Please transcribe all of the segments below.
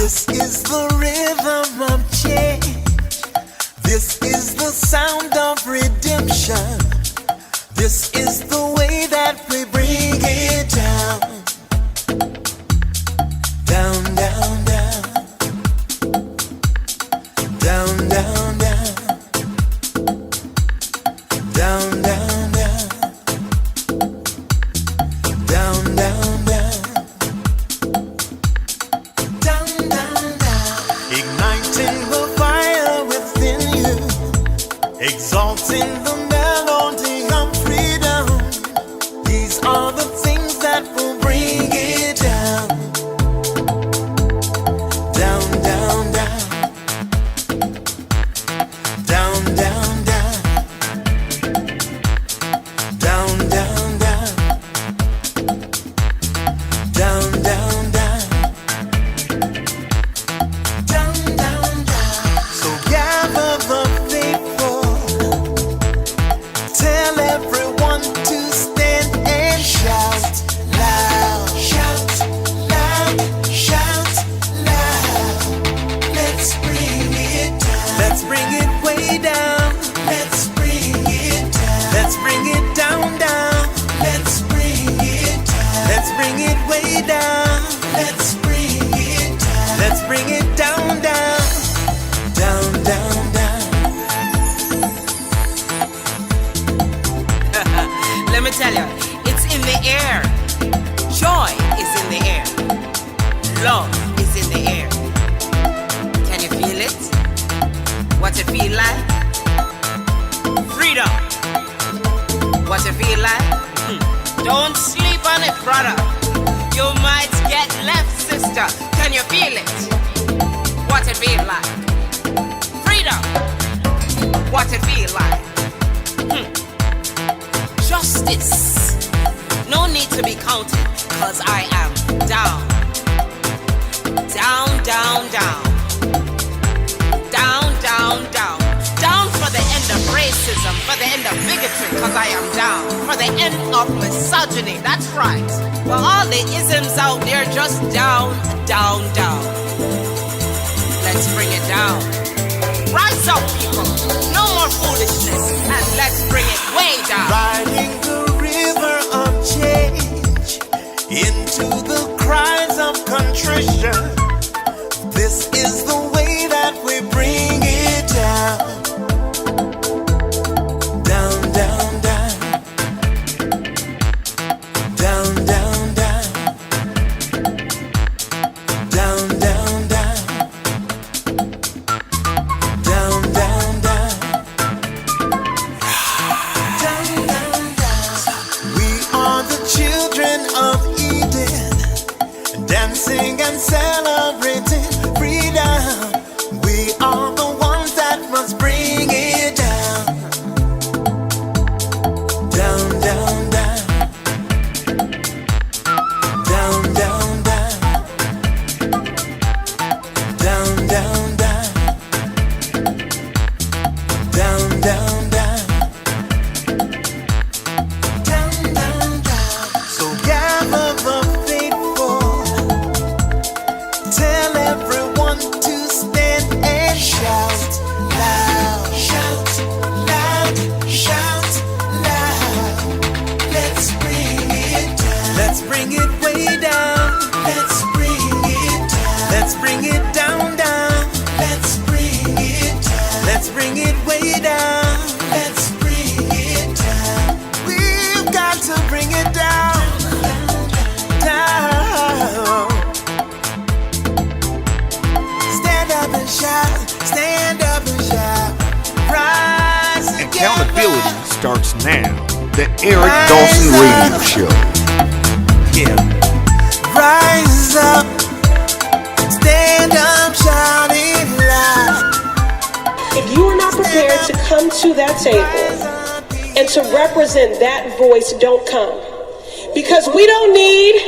This is the rhythm of change. This is the sound of redemption. This is the way that we bring it down. Down, down, down. Down, down, down. Down, down, down. Down, down, down. Down, down, down. Igniting the fire within you. Exalting the melody of freedom. These are the things that will bring it down. Down, down, down. Down, down, down. Down, down, down. Down, down, down. Down, down, down. So gather the faithful. Tell everyone to stand and shout loud. Shout loud. Shout loud. Let's bring it down. Let's bring it way down. Let's bring it down. Let's bring it down, down. Let's bring it down. Let's bring it way down. Let's bring it down. Let's bring it down, down. Down, down, down. Let me tell you, it's in the air. Joy is in the air. Love is in the air. Can you feel it? What it feel like? Freedom. What it feel like? Don't sleep on it, brother. You might get left, sister. Can you feel it? What it feel like? Freedom. What it feel like? Justice. No need to be counted, cause I am down. Down, down, down. Down, down, down. Down for the end of racism, for the end of bigotry, cause I am down. For the end of misogyny, that's right. For all the isms out there, just down, down, down. Let's bring it down. Rise up, people. No more foolishness, and let's bring it way down. Riding the river of change into the cries of contrition. This is the way that we bring it down. Down, down, down. Down, down, down. Down, down, down. Down, down, down. Down, down, down. We are the children of Eden, dancing and celebrating freedom. We are the ones that must bring it down. Down, down, down. Down, down, down. Down, down, down. Down, down, down. Down, down, down. So gather the faithful. Tell everyone to stand and shout loud. Shout loud. Shout loud. Let's bring it down. Let's bring it way down. Let's bring it down. Let's bring it down, down. Let's bring it down. Let's bring it way down. Let's bring it down. We've got to bring it down. Down. Stand up and shout. Stand up and shout. Rise together. Accountability starts now. The Eric Dawson Radio Show. Yeah. Rise up. Stand up, shout it loud. If you are not prepared to come to that table and to represent that voice, don't come. Because we don't need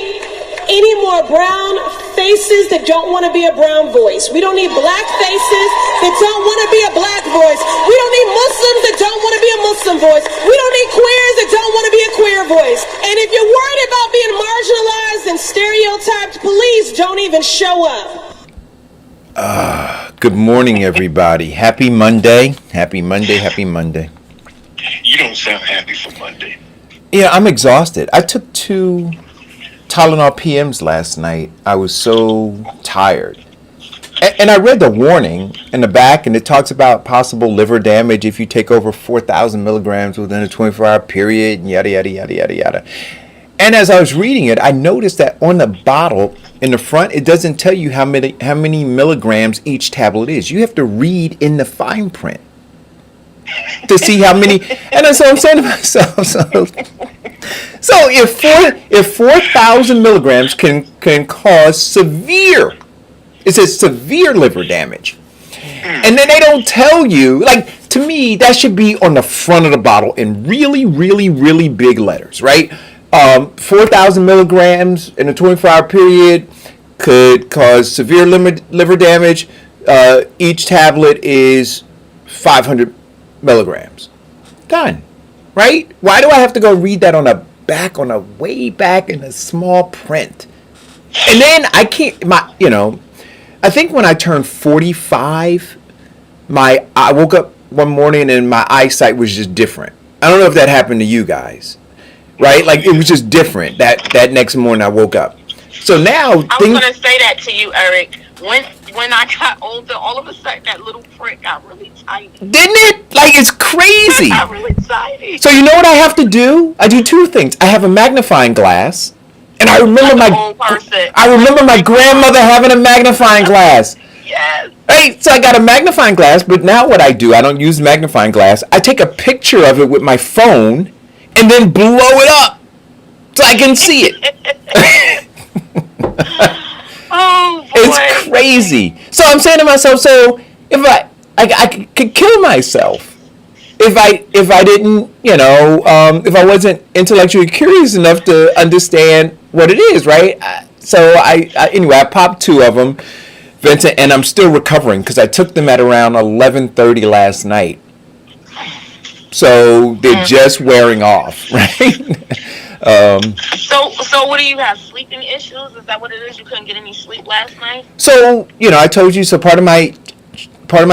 any more brown faces that don't want to be a brown voice. We don't need black faces that don't want to be a black voice. We don't need Muslims that don't want to be a Muslim voice. We don't need queers that don't want to be a queer voice. And if you're worried about being marginalized and stereotyped, please don't even show up. Good morning, everybody. Happy Monday. Happy Monday. Happy Monday. You don't sound happy for Monday. Yeah, I'm exhausted. I took 2 Tylenol PMs last night. I was so tired. And I read the warning in the back, and it talks about possible liver damage if you take over 4,000 milligrams within a 24-hour period, and yada, yada, yada, yada, yada. And as I was reading it, I noticed that on the bottle in the front, it doesn't tell you how many milligrams each tablet is. You have to read in the fine print to see how many. And that's what I'm saying to myself. So if 4,000 milligrams can cause severe, it says severe liver damage. And then they don't tell you, like, to me, that should be on the front of the bottle in really, really, really big letters, right? 4,000 milligrams in a 24-hour period could cause severe liver damage. Each tablet is 500 milligrams. Done. Right? Why do I have to go read that on the back, on the way back in a small print? And then I can't, I think when I turned 45, I woke up one morning and my eyesight was just different. I don't know if that happened to you guys. Right? Like, it was just different that next morning I woke up. So now I was going to say that to you, Eric. When I got older, all of a sudden that little prick got really tiny. Didn't it? Like, it's crazy. It got really tiny. So you know what I have to do? I do 2 things. I have a magnifying glass, and I remember my grandmother having a magnifying glass. Yes. Right, so I got a magnifying glass, but now what I do, I don't use the magnifying glass. I take a picture of it with my phone and then blow it up so I can see it. Oh, boy. It's crazy. So I'm saying to myself, so if I could kill myself if I didn't, if I wasn't intellectually curious enough to understand what it is, right? So anyway, I popped 2 of them, Vincent, and I'm still recovering because I took them at around 11:30 last night. So they're just wearing off, right? So what do you have? Sleeping issues? Is that what it is? You couldn't get any sleep last night? So, I told you, so part of my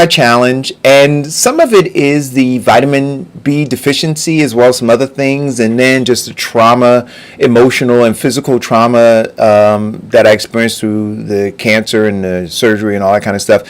challenge, and some of it is the vitamin B deficiency as well as some other things, and then just the trauma, emotional and physical trauma that I experienced through the cancer and the surgery and all that kind of stuff.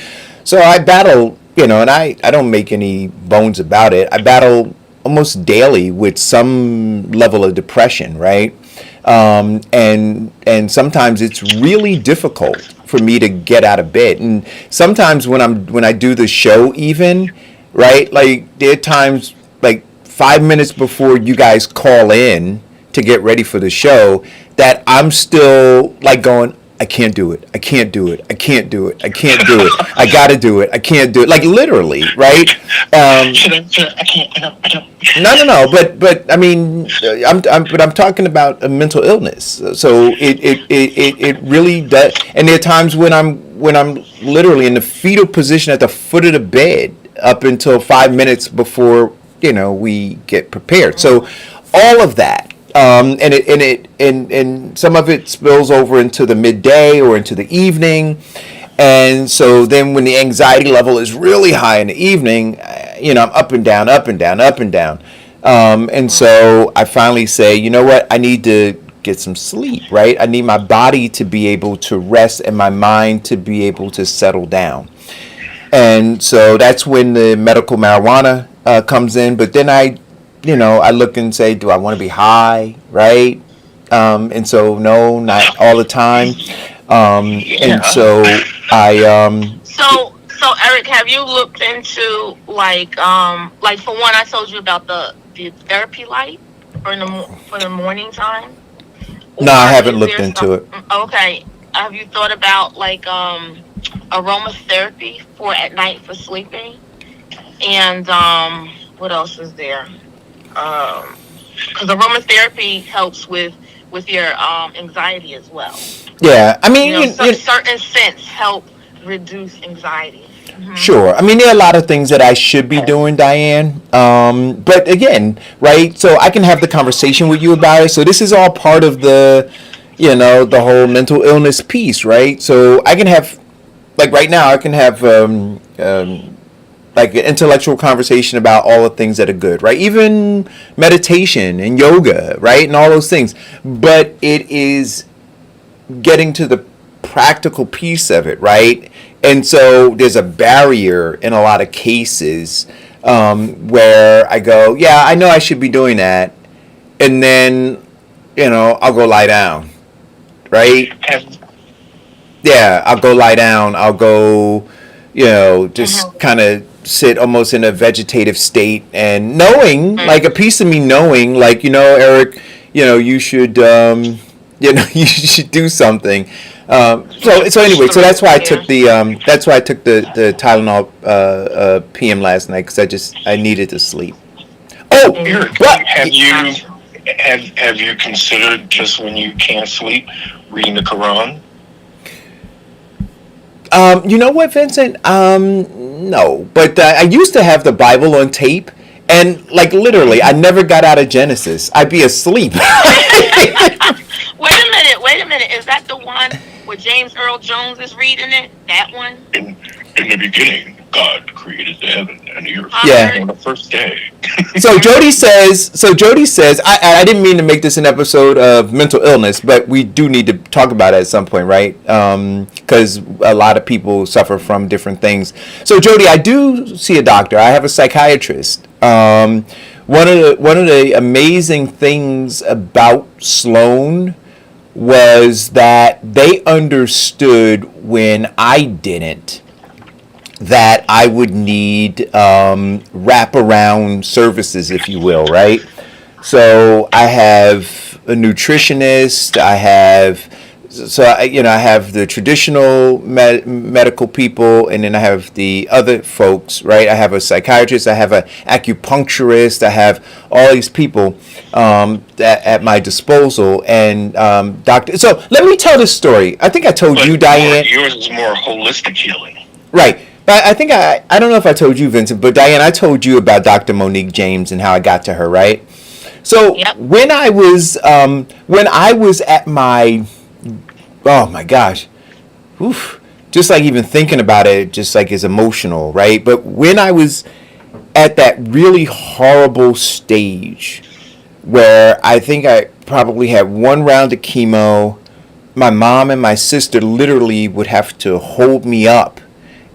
So I battle, and I don't make any bones about it. I battle almost daily with some level of depression, right? And sometimes it's really difficult for me to get out of bed. And sometimes when I do the show, even, right, like there are times like 5 minutes before you guys call in to get ready for the show that I'm still like going, I can't do it. I can't do it. I can't do it. I can't do it. I gotta do it. I can't do it. Like literally, right? I can't. I don't. No. But I mean, I'm talking about a mental illness. So it really does. And there are times when I'm literally in the fetal position at the foot of the bed up until 5 minutes before we get prepared. So all of that. And some of it spills over into the midday or into the evening, and so then when the anxiety level is really high in the evening, I'm up and down, up and down, up and down, and so I finally say, you know what, I need to get some sleep, right? I need my body to be able to rest and my mind to be able to settle down, and so that's when the medical marijuana comes in. But then I look and say, do I want to be high, right? And so, no, not all the time. And so So Eric, have you looked into like for one, I told you about the therapy light for the morning time? No, I haven't looked into it. Okay. Have you thought about like aromatherapy for at night for sleeping? And what else is there? Because aromatherapy helps with your anxiety as well. Yeah, I mean, certain scents help reduce anxiety. Mm-hmm. Sure. I mean, there are a lot of things that I should be doing, Diane. But again, right? So I can have the conversation with you about it. So this is all part of the whole mental illness piece, right? So I can have like right now, I can have like an intellectual conversation about all the things that are good, right? Even meditation and yoga, right? And all those things. But it is getting to the practical piece of it, right? And so there's a barrier in a lot of cases where I go, yeah, I know I should be doing that. And then, I'll go lie down, right? Yeah, I'll go lie down. I'll go, just kind of sit almost in a vegetative state, and knowing, like a piece of me knowing, like, Eric, you should, you should do something. So anyway, so that's why I took the Tylenol PM last night, because I needed to sleep. Oh, Eric, but have you considered, just when you can't sleep, reading the Quran? You know what, Vincent? No, but I used to have the Bible on tape, and like literally, I never got out of Genesis. I'd be asleep. Wait a minute. Is that the one where James Earl Jones is reading it? That one? In the beginning, God created the heaven and the earth. Yeah. On the first day. So Jody says, I didn't mean to make this an episode of mental illness, but we do need to talk about it at some point, right? Because a lot of people suffer from different things. So Jody, I do see a doctor. I have a psychiatrist. One of the amazing things about Sloan was that they understood when I didn't, that I would need wraparound services, if you will, right? So I have a nutritionist. I have the traditional medical people, and then I have the other folks, right? I have a psychiatrist. I have an acupuncturist. I have all these people at my disposal, and doctor. So let me tell this story. I think I told you, Diane. Yours is more holistic healing. Right. But I think I don't know if I told you, Vincent, but Diane, I told you about Dr. Monique James and how I got to her, right? So Yep. when I was at my, oh my gosh, just like even thinking about it, just like is emotional, right? But when I was at that really horrible stage where I think I probably had one round of chemo, my mom and my sister literally would have to hold me up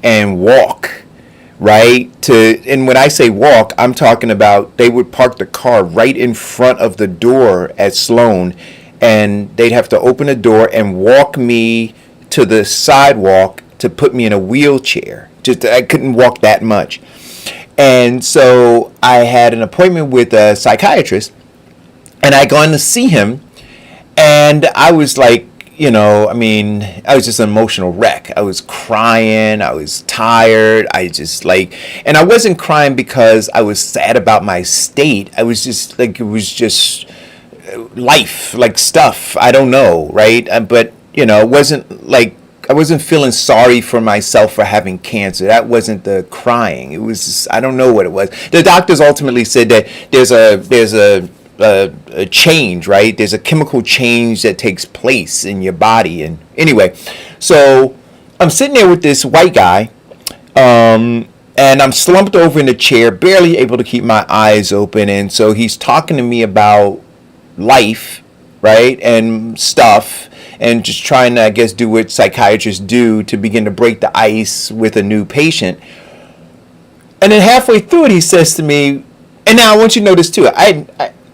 and walk, right? And when I say walk, I'm talking about they would park the car right in front of the door at Sloan, and they'd have to open the door and walk me to the sidewalk to put me in a wheelchair. Just I couldn't walk that much. And so I had an appointment with a psychiatrist, and I gone to see him, and I was like, I was just an emotional wreck. I was crying. I was tired. And I wasn't crying because I was sad about my state. I was just like, it was just life, like stuff. I don't know, right? But, it wasn't like, I wasn't feeling sorry for myself for having cancer. That wasn't the crying. It was just, I don't know what it was. The doctors ultimately said that there's a change, right? There's a chemical change that takes place in your body. And anyway, so I'm sitting there with this white guy, and I'm slumped over in a chair, barely able to keep my eyes open. And so he's talking to me about life, right? And stuff, and just trying to, I guess, do what psychiatrists do to begin to break the ice with a new patient. And then halfway through it, he says to me, and now I want you to know this too,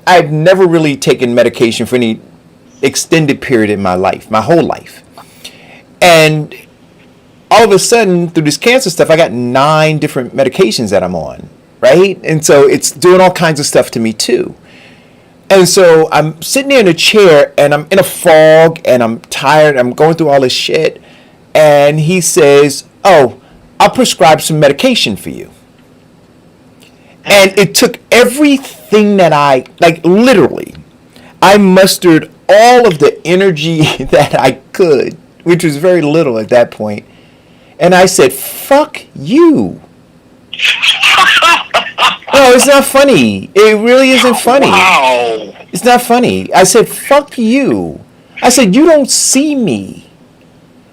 I've never really taken medication for any extended period in my life, my whole life. And all of a sudden, through this cancer stuff, I got 9 different medications that I'm on, right? And so it's doing all kinds of stuff to me too. And so I'm sitting there in a chair, and I'm in a fog, and I'm tired. I'm going through all this shit. And he says, "Oh, I'll prescribe some medication for you." And it took everything that literally, I mustered all of the energy that I could, which was very little at that point. And I said, "Fuck you." No, it's not funny. It really isn't funny. Wow. It's not funny. I said, "Fuck you." I said, "You don't see me.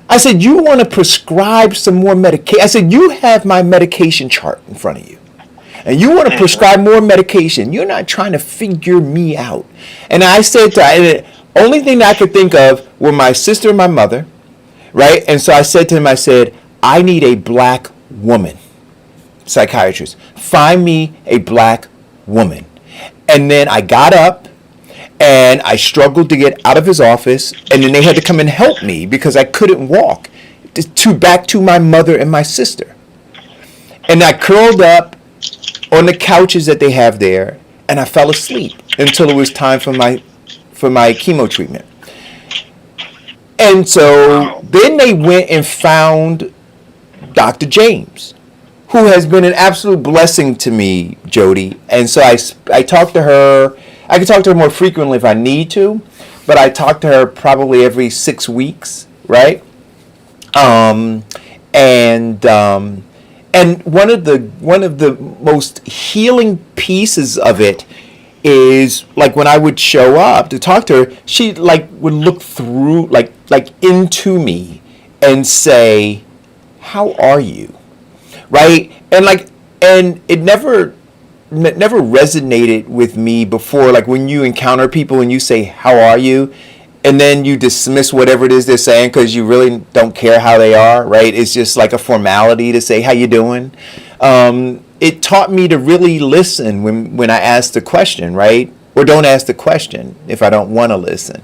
I said, you want to prescribe some more medication? I said, you have my medication chart in front of you. And you want to prescribe more medication. You're not trying to figure me out. And I said to her, the only thing that I could think of were my sister and my mother, right? And so I said to him, I said, I need a black woman, psychiatrist. Find me a black woman. And then I got up and I struggled to get out of his office. And then they had to come and help me because I couldn't walk back to my mother and my sister. And I curled up on the couches that they have there, and I fell asleep until it was time for my chemo treatment. And so then they went and found Dr. James, who has been an absolute blessing to me, Jody. And so I talked to her. I can talk to her more frequently if I need to, but I talk to her probably every 6 weeks, right? And one of the most healing pieces of it is like when I would show up to talk to her, she like would look through like into me and say, "How are you?" Right? And it never resonated with me before. Like when you encounter people and you say, "How are you?" and then you dismiss whatever it is they're saying because you really don't care how they are, right? It's just like a formality to say, how you doing? It taught me to really listen when I ask the question, right? Or don't ask the question if I don't want to listen.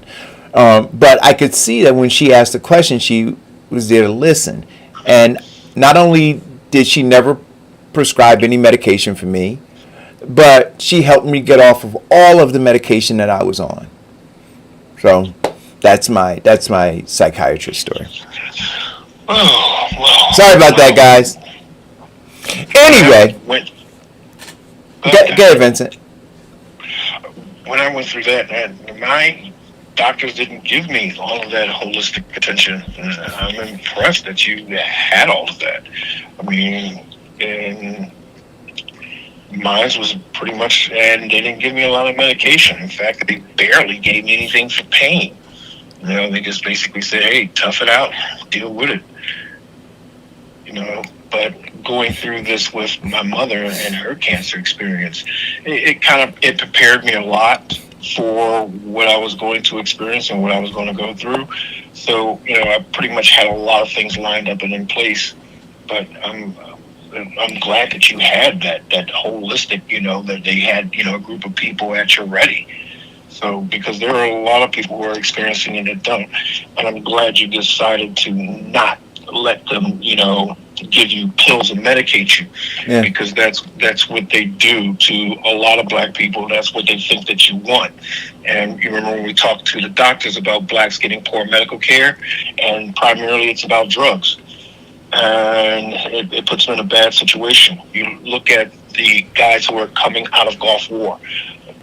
But I could see that when she asked the question, she was there to listen. And not only did she never prescribe any medication for me, but she helped me get off of all of the medication that I was on. So that's my psychiatrist story. Oh, well. Sorry about that, guys. Anyway, go ahead, Vincent. When I went through that, my doctors didn't give me all of that holistic attention. I'm impressed that you had all of that. I mean, and mine was pretty much, and they didn't give me a lot of medication. In fact, they barely gave me anything for pain. You know, they just basically said, hey, tough it out, deal with it. You know, but going through this with my mother and her cancer experience, it prepared me a lot for what I was going to experience and what I was going to go through. So, you know, I pretty much had a lot of things lined up and in place. But I'm glad that you had that holistic, you know, that they had, you know, a group of people at your ready. So, because there are a lot of people who are experiencing it that don't. And I'm glad you decided to not let them, you know, give you pills and medicate you. Yeah. Because that's what they do to a lot of black people. That's what they think that you want. And you remember when we talked to the doctors about blacks getting poor medical care, and primarily it's about drugs. And it puts them in a bad situation. You look at the guys who are coming out of Gulf War.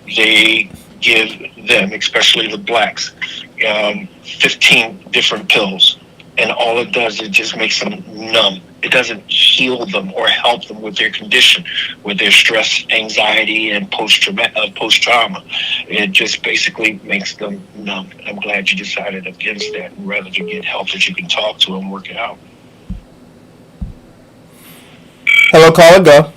They give them, especially the blacks, 15 different pills. And all it does is just makes them numb. It doesn't heal them or help them with their condition, with their stress, anxiety, and post-trauma. It just basically makes them numb. I'm glad you decided against that, and rather to get help that you can talk to and work it out. Hello, caller, go.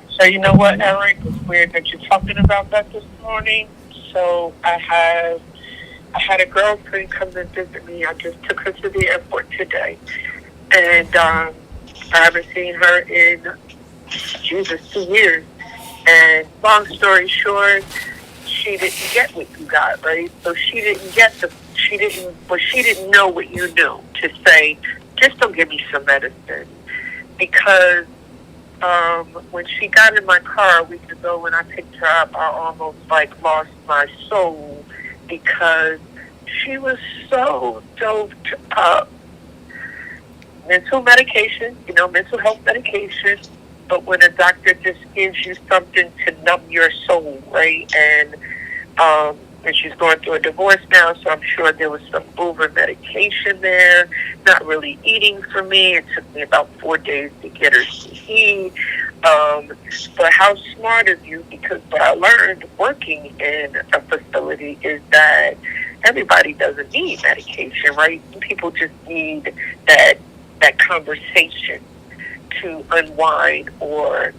So you know what, Eric? It's weird that you're talking about that this morning. So I had a girlfriend come and visit me. I just took her to the airport today. And I haven't seen her in, 2 years. And long story short, she didn't get what you got, right? So she didn't know what you knew to say, just don't give me some medicine. Because when she got in my car a week ago when I picked her up, I almost lost my soul because she was so doped up. Mental medication, mental health medication, but when a doctor just gives you something to numb your soul, right? And she's going through a divorce now, so I'm sure there was some over medication there, not really eating for me. It took me about 4 days to get her to eat. But how smart of you, because what I learned working in a facility is that everybody doesn't need medication, right? People just need that conversation to unwind or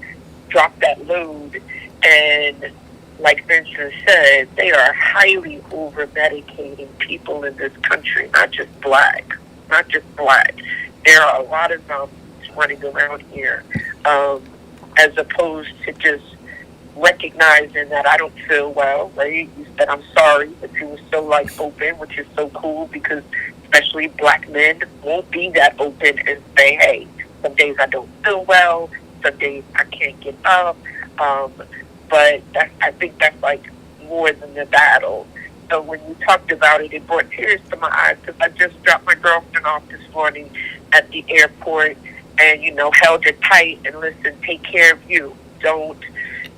drop that load. And like Vincent said, they are highly over medicating people in this country, not just black. There are a lot of zombies running around here, as opposed to just recognizing that I don't feel well, right? You said I'm sorry, but you were so like open, which is so cool, because especially black men won't be that open and say, hey, some days I don't feel well, some days I can't get up. But I think that's like more than the battle. So when you talked about it, it brought tears to my eyes, because I just dropped my girlfriend off this morning at the airport and, held her tight and listen, take care of you. Don't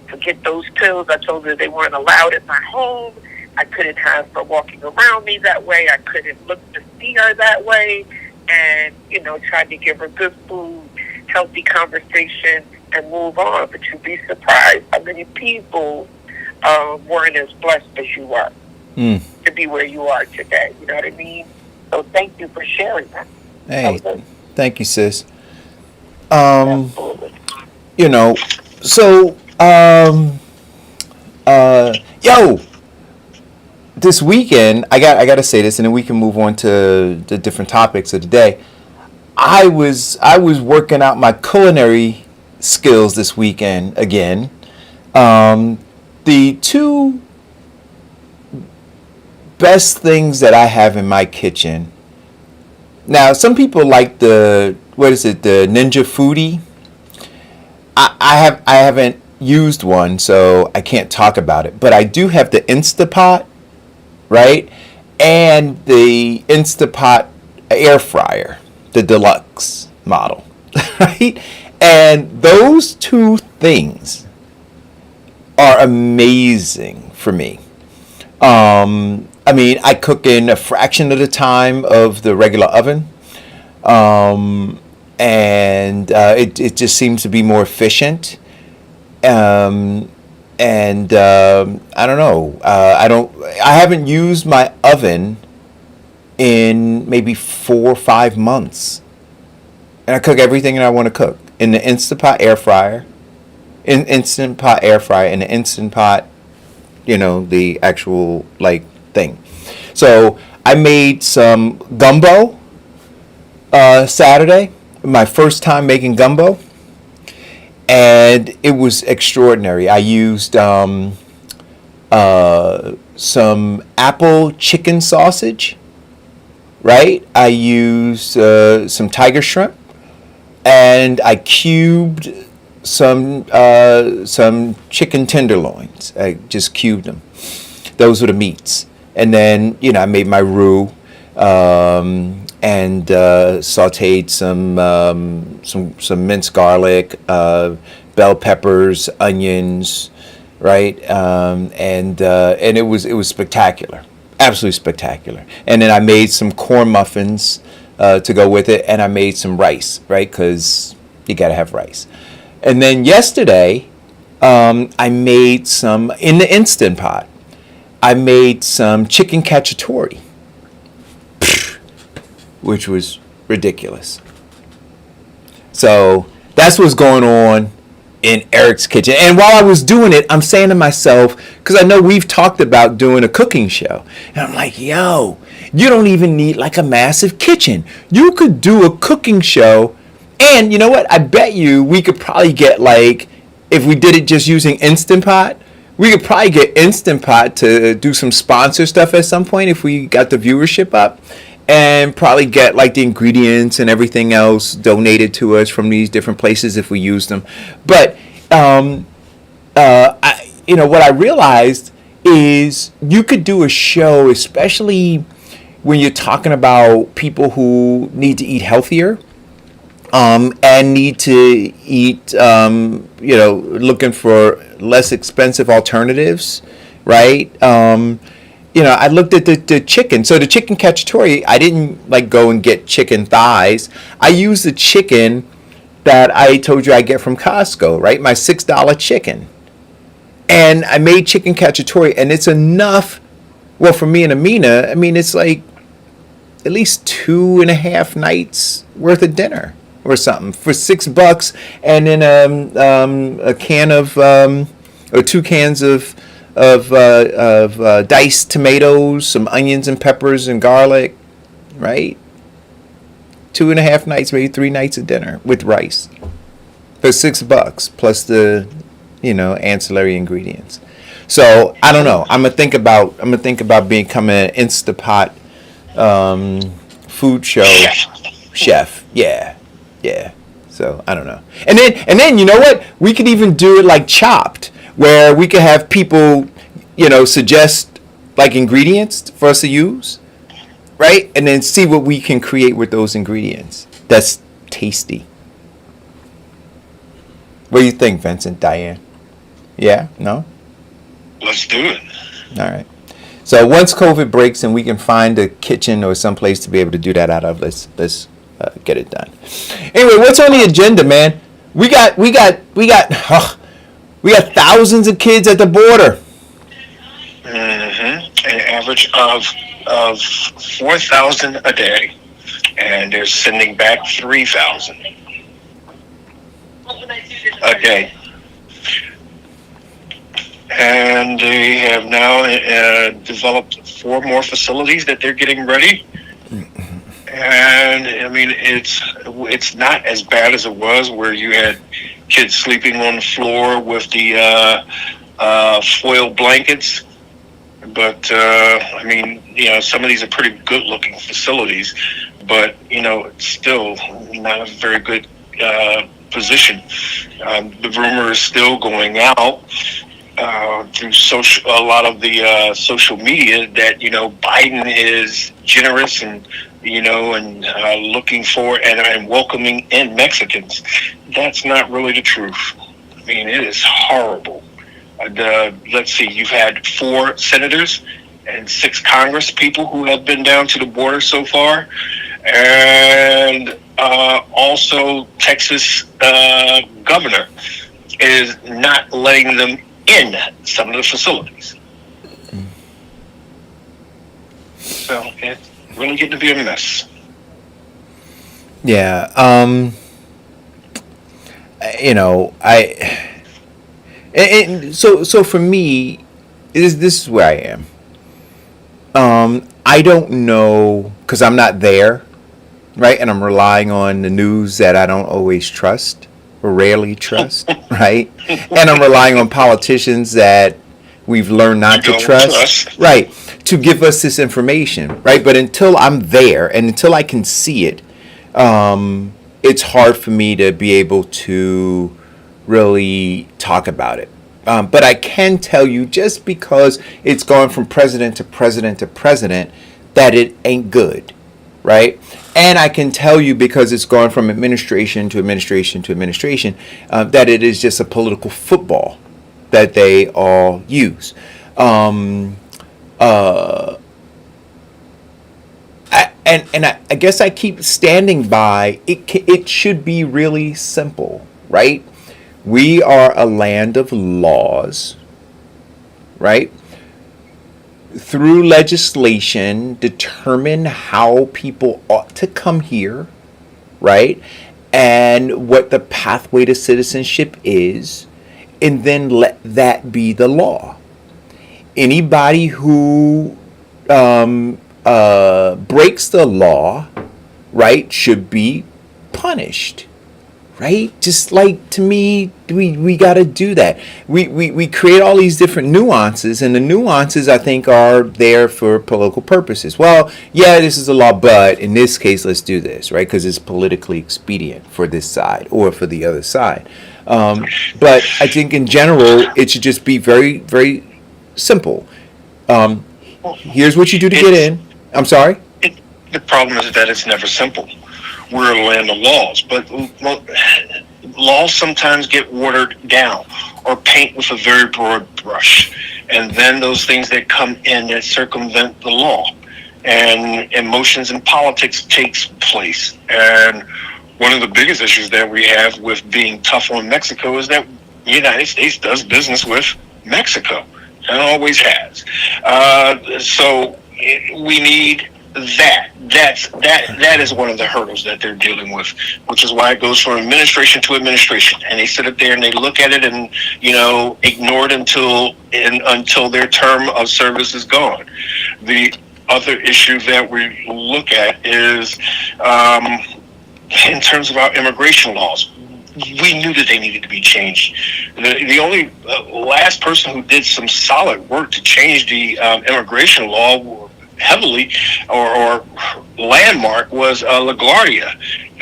forget those pills. I told her they weren't allowed in my home. I couldn't have her walking around me that way. I couldn't look to see her that way. And, tried to give her good food, healthy conversation, and move on. But you'd be surprised how many people weren't as blessed as you are to be where you are today. You know what I mean? So thank you for sharing that. Hey, thank you, sis. Absolutely. So, this weekend, I got to say this, and then we can move on to the different topics of the day. I was working out my culinary skills this weekend again. The two best things that I have in my kitchen. Now, some people like the Ninja Foodie. I haven't used one, so I can't talk about it. But I do have the Instapot, right? And the Instapot air fryer, the deluxe model, right? And those two things are amazing for me. I cook in a fraction of the time of the regular oven. It just seems to be more efficient. I don't know. I haven't used my oven in maybe 4 or 5 months. And I cook everything that I want to cook in the Instant Pot air fryer. Instant Pot air fryer and the Instant Pot, the actual thing. So I made some gumbo Saturday. My first time making gumbo, and it was extraordinary. I used some apple chicken sausage, right? I used some tiger shrimp, and I cubed some chicken tenderloins. I just cubed them. Those were the meats, and then I made my roux. And sautéed some minced garlic, bell peppers, onions, right? And it was spectacular, absolutely spectacular. And then I made some corn muffins to go with it, and I made some rice, right? Because you gotta have rice. And then yesterday, I made some in the Instant Pot. I made some chicken cacciatore, which was ridiculous. So that's what's going on in Eric's kitchen. And while I was doing it, I'm saying to myself, because I know we've talked about doing a cooking show, and I'm like, yo, you don't even need like a massive kitchen. You could do a cooking show, and you know what? I bet you we could probably get if we did it just using Instant Pot, we could probably get Instant Pot to do some sponsor stuff at some point if we got the viewership up. And probably get the ingredients and everything else donated to us from these different places if we use them. But what I realized is you could do a show, especially when you're talking about people who need to eat healthier, and need to eat, looking for less expensive alternatives, right? I looked at the chicken. So the chicken cacciatore, I didn't go and get chicken thighs. I used the chicken that I told you I get from Costco, right? My $6 chicken. And I made chicken cacciatore, and it's enough Well, for me and Amina, I mean, it's like at least 2.5 nights worth of dinner or something for $6, and then a can of or 2 cans of diced tomatoes, some onions and peppers and garlic, right? 2.5 nights, maybe 3 nights of dinner with rice for $6 plus the ancillary ingredients. So I don't know. I'm gonna think about becoming an Instapot food show chef. Yeah. So I don't know. And then you know what? We could even do it like Chopped, where we could have people, suggest like ingredients for us to use, right? And then see what we can create with those ingredients. That's tasty. What do you think, Vincent, Diane? Yeah? No? Let's do it. All right. So once COVID breaks and we can find a kitchen or someplace to be able to do that out of, let's get it done. Anyway, what's on the agenda, man? We got thousands of kids at the border. An average of 4,000 a day, and they're sending back 3,000 a day. And they have now developed 4 more facilities that they're getting ready. And I mean, it's not as bad as it was, where you had kids sleeping on the floor with the foil blankets. But I mean, some of these are pretty good-looking facilities, but it's still not a very good position. The rumor is still going out through a lot of the social media that Biden is generous and looking for and welcoming in Mexicans. That's not really the truth. I mean, it is horrible. Let's see, you've had 4 senators and 6 Congress people who have been down to the border so far, and also Texas governor is not letting them in some of the facilities. So it's really getting to be a mess. Yeah. So for me, this is where I am. I don't know, because I'm not there, right? And I'm relying on the news that I don't always trust or rarely trust, right? And I'm relying on politicians that we've learned not to trust, right, to give us this information, right? But until I'm there and until I can see it, it's hard for me to be able to really talk about it. But I can tell you, just because it's going from president to president to president, that it ain't good, right? And I can tell you, because it's going from administration to administration to administration, that it is just a political football that they all use. I guess I keep standing by it. It should be really simple, right? We are a land of laws, right? Through legislation, determine how people ought to come here, right? And what the pathway to citizenship is, and then let that be the law. Anybody who breaks the law, right, should be punished. Right? Just like, to me, we got to do that. We create all these different nuances, and the nuances, I think, are there for political purposes. Well, yeah, this is a law, but in this case, let's do this, right? Because it's politically expedient for this side or for the other side. But I think in general, it should just be very, very simple. Here's what you do to get in. I'm sorry? The problem is that it's never simple. We're a land of laws, but laws sometimes get watered down or paint with a very broad brush. And then those things that come in that circumvent the law, and emotions and politics takes place. And one of the biggest issues that we have with being tough on Mexico is that the United States does business with Mexico. and always has. So we need that. That is one of the hurdles that they're dealing with, which is why it goes from administration to administration, and they sit up there and they look at it and ignore it until their term of service is gone. The other issue that we look at is in terms of our immigration laws. We knew that they needed to be changed. The only last person who did some solid work to change the immigration law heavily or landmark was LaGuardia,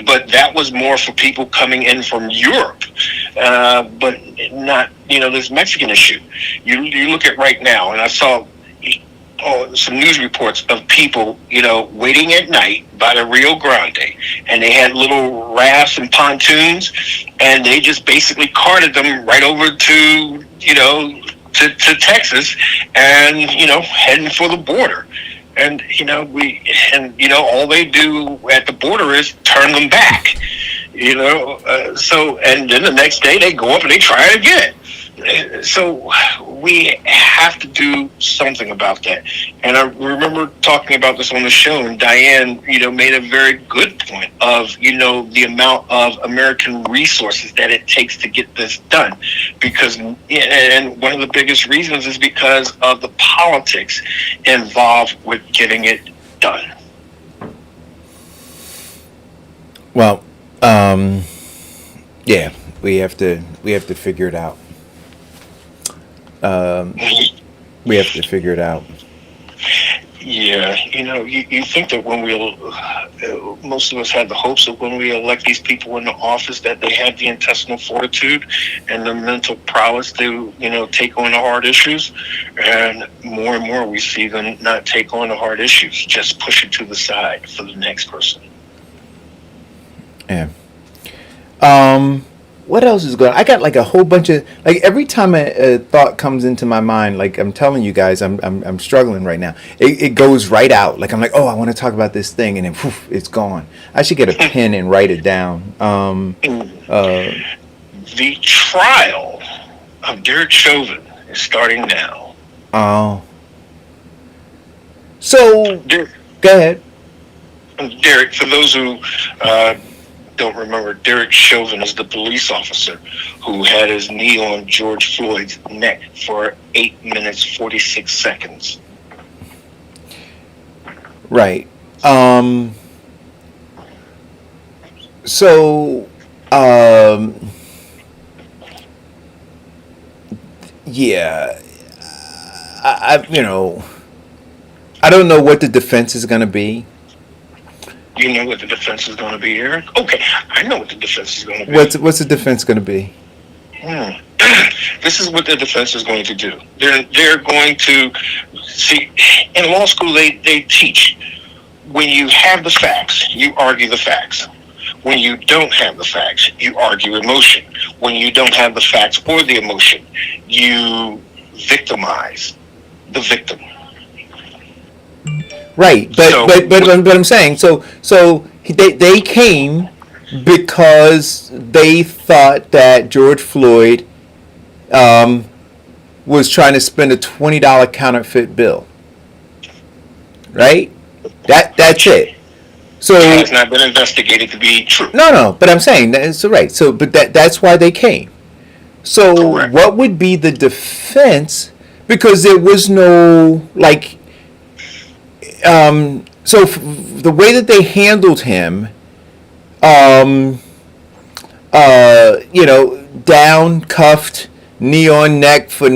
but that was more for people coming in from Europe, but not this Mexican issue. You look at right now, and I saw some news reports of people, waiting at night by the Rio Grande, and they had little rafts and pontoons, and they just basically carted them right over to Texas, and heading for the border. And all they do at the border is turn them back. So, and then the next day they go up and they try it again. So we have to do something about that. And I remember talking about this on the show, and Diane, made a very good point of, the amount of American resources that it takes to get this done. Because, and one of the biggest reasons is because of the politics involved with getting it done. Well, yeah, we have to figure it out. We have to figure it out. Yeah, you think that when most of us had the hopes that when we elect these people into office that they have the intestinal fortitude and the mental prowess to, take on the hard issues. And more we see them not take on the hard issues, just push it to the side for the next person. Yeah. What else is going on? I got like a whole bunch of, like, every time a thought comes into my mind, like I'm telling you guys, I'm struggling right now. It goes right out. Like I'm like, oh, I want to talk about this thing, and then poof, it's gone. I should get a pen and write it down. The trial of Derek Chauvin is starting now. Oh. So, go ahead. Derek, for those who don't remember, Derek Chauvin is the police officer who had his knee on George Floyd's neck for 8 minutes 46 seconds. Right. So, yeah, I don't know what the defense is going to be. You know what the defense is going to be, Eric? Okay, I know what the defense is going to be. What's the defense going to be? This is what the defense is going to do. They're going to see in law school. They teach when you have the facts, you argue the facts. When you don't have the facts, you argue emotion. When you don't have the facts or the emotion, you victimize the victim. Right, but I'm saying so they came because they thought that George Floyd was trying to spend a $20 counterfeit bill. Right? That's it. So it has not been investigated to be true. No, but I'm saying that's right. So, but that's why they came. So, Correct. What would be the defense? Because there was no so the way that they handled him, down, cuffed, knee on neck for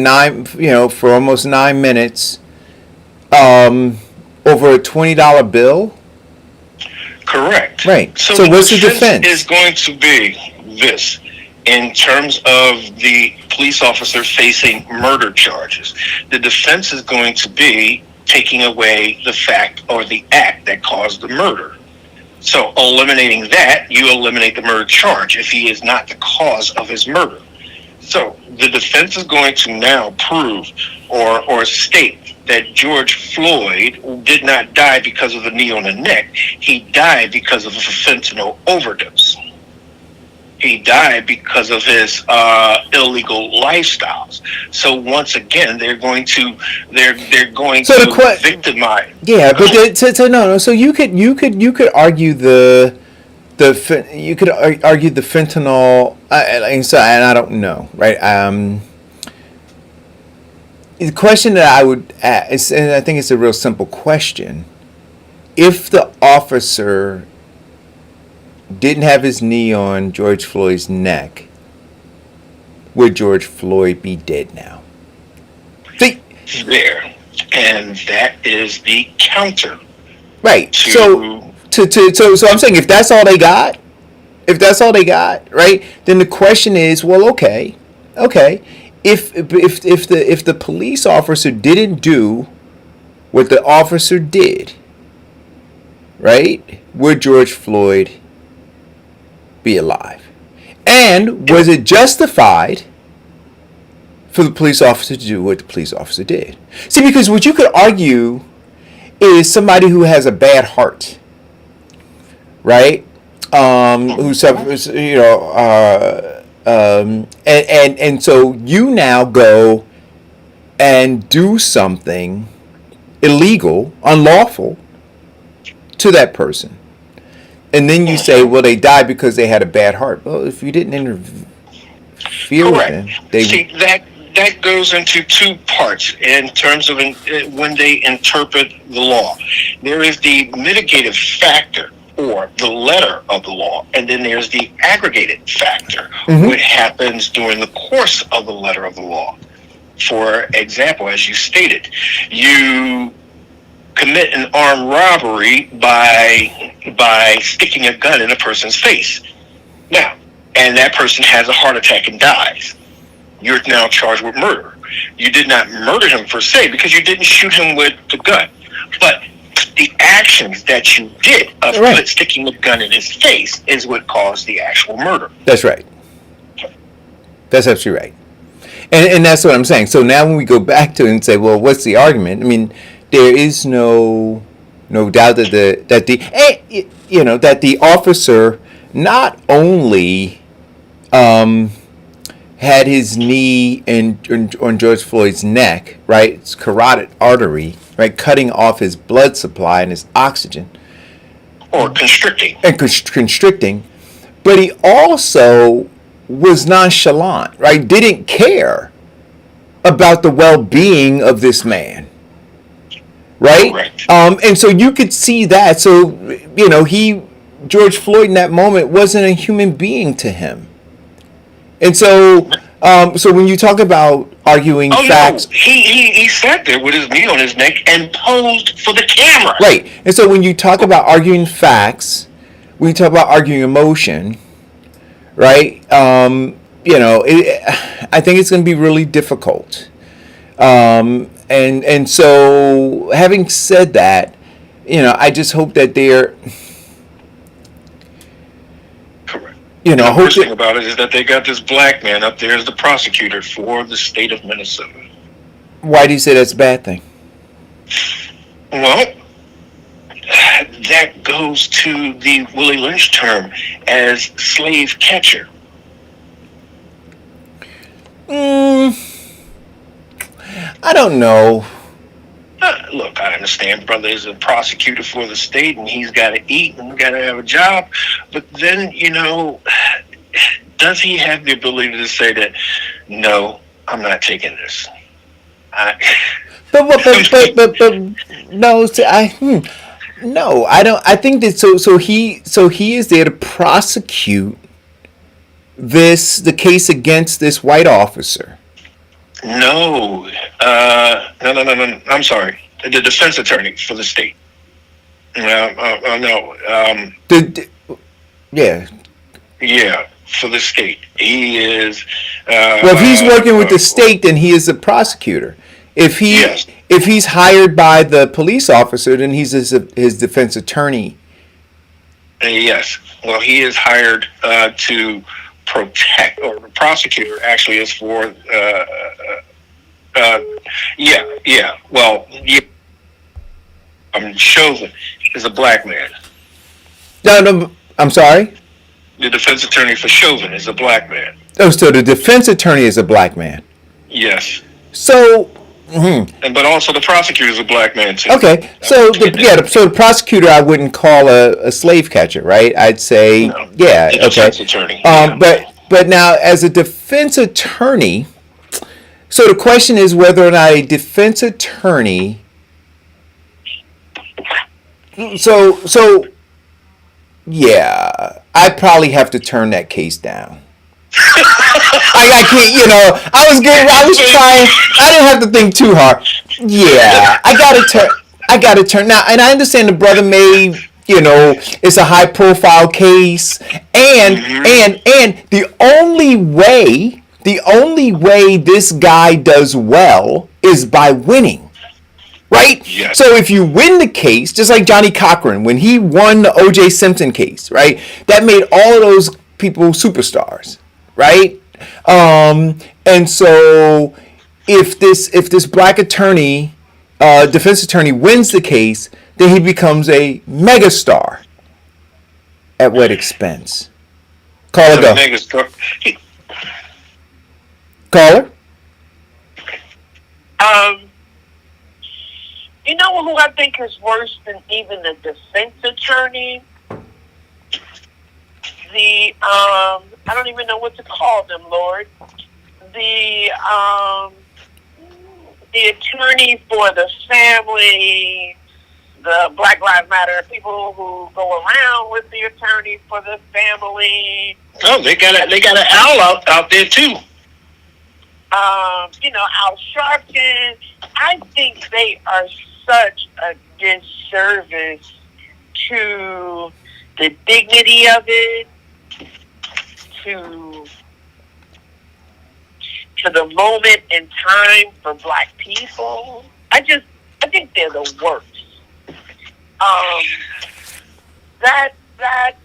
almost 9 minutes, over a $20 bill. Correct. Right. So what's the defense? Is going to be this. In terms of the police officer facing murder charges, the defense is going to be taking away the fact or the act that caused the murder. So eliminating that, you eliminate the murder charge if he is not the cause of his murder. So the defense is going to now prove or state that George Floyd did not die because of the knee on the neck. He died because of a fentanyl overdose. He died because of his illegal lifestyles. So once again, they're going to So victimize. yeah, but no. So you could argue argue the fentanyl. And I don't know, right? The question that I would ask, and I think it's a real simple question: if the officer didn't have his knee on George Floyd's neck, would George Floyd be dead now? See, there, and that is the counter. right. To, So I'm saying if that's all they got, right? Then the question is, well, okay. If the police officer didn't do what the officer did, right? Would George Floyd be alive? And was it justified for the police officer to do what the police officer did? See, because what you could argue is somebody who has a bad heart, right? Who suffers, and so you now go and do something illegal, unlawful to that person. And then you say, well, they died because they had a bad heart. Well, if you didn't interfere with them, that goes into two parts in terms of when they interpret the law. There is the mitigative factor, or the letter of the law, and then there's the aggregated factor, what happens during the course of the letter of the law. For example, as you stated, you commit an armed robbery by sticking a gun in a person's face. Now, and that person has a heart attack and dies. You're now charged with murder. You did not murder him per se because you didn't shoot him with the gun. But the actions that you did of sticking a gun in his face is what caused the actual murder. That's right. That's absolutely right. And that's what I'm saying. So now when we go back to it and say, well, what's the argument? I mean, there is no doubt that the officer not only had his knee on George Floyd's neck, right? It's carotid artery, right, cutting off his blood supply and his oxygen, or constricting, but he also was nonchalant, right? Didn't care about the well-being of this man. Right? Correct. And so you could see that. So, George Floyd in that moment wasn't a human being to him. And so, so when you talk about arguing facts. No. He sat there with his knee on his neck and posed for the camera. Right. And so when you talk about arguing facts, when you talk about arguing emotion, right? I think it's going to be really difficult. And so, having said that, I just hope that they're. Correct. The worst thing about it is that they got this black man up there as the prosecutor for the state of Minnesota. Why do you say that's a bad thing? Well, that goes to the Willie Lynch term as slave catcher. I don't know. Look, I understand brother is a prosecutor for the state and he's got to eat and got to have a job. But then, does he have the ability to say that, no, I'm not taking this? But no, no, I don't. I think that so he is there to prosecute the case against this white officer. No. I'm sorry. The defense attorney for the state. No. Yeah, for the state. He is. Well, if he's working with the state, then he is a prosecutor. If he's hired by the police officer, then he's his defense attorney. Yes. Well, he is hired to protect, or the prosecutor actually is for. Well, Chauvin is a black man. No, I'm sorry. The defense attorney for Chauvin is a black man. Oh, so the defense attorney is a black man. Yes. So, But also the prosecutor is a black man too. okay. So so the prosecutor I wouldn't call a slave catcher, right? I'd say, No. yeah, The okay. defense attorney. But now as a defense attorney, so the question is whether or not a defense attorney. So yeah, I'd probably have to turn that case down. I can't, I was trying, I didn't have to think too hard. Yeah, I gotta turn now, and I understand the brother may, it's a high profile case, and the only way this guy does well is by winning. Right? Yes. So if you win the case, just like Johnny Cochran, when he won the O.J. Simpson case, right? That made all of those people superstars, right? And so if this black attorney, defense attorney, wins the case, then he becomes a megastar. At what expense? Caller, go. Caller? You know who I think is worse than even the defense attorney? I don't even know what to call them, Lord. The attorney for the family, the Black Lives Matter people who go around with the attorney for the family. Oh, they got an owl out there too. Al Sharpton. I think they are such a disservice to the dignity of it, to the moment in time for black people. I think they're the worst. That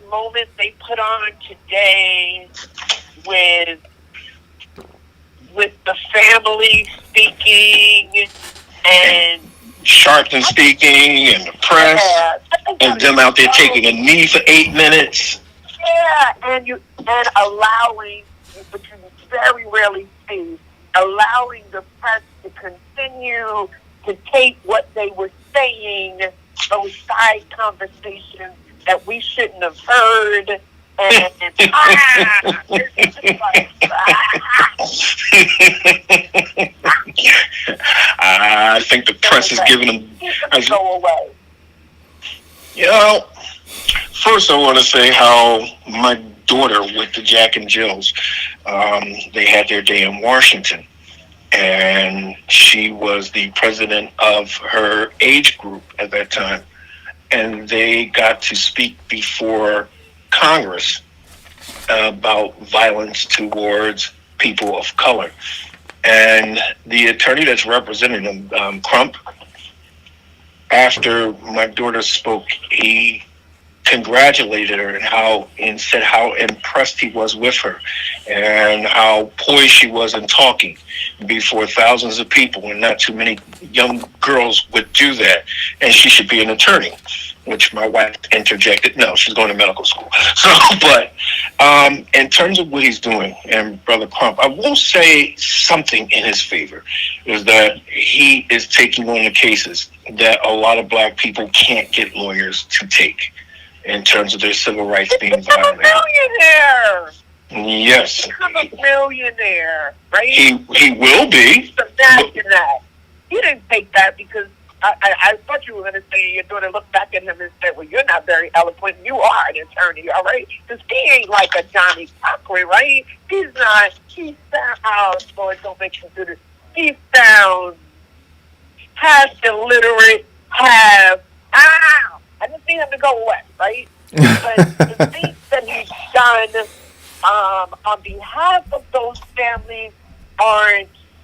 moment they put on today with the family speaking and Sharpton speaking and the press and them out there taking a knee for 8 minutes. Yeah, and allowing, which you very rarely see, allowing the press to continue to tape what they were saying, those side conversations that we shouldn't have heard. And I think the press is giving them. Go away. First I want to say how my daughter with the Jack and Jills, they had their day in Washington, and she was the president of her age group at that time, and they got to speak before Congress about violence towards people of color. And the attorney that's representing them, Crump, after my daughter spoke, he congratulated her and said how impressed he was with her and how poised she was in talking before thousands of people, and not too many young girls would do that, and she should be an attorney, which my wife interjected. No, she's going to medical school. So, but in terms of what he's doing, and Brother Crump, I will say something in his favor, is that he is taking on the cases that a lot of black people can't get lawyers to take in terms of their civil rights being violated. Become a millionaire. Yes. Become a millionaire, right? He will be. Imagine that. He didn't take that because I thought you were going to say you're going to look back at him and say, well, you're not very eloquent. You are an attorney, all right? Because he ain't like a Johnny Cochran, right? He's not. He sounds, Lord, don't make him do this. He sounds half illiterate, half, I didn't see him to go away, right? But the things that he's done on behalf of those families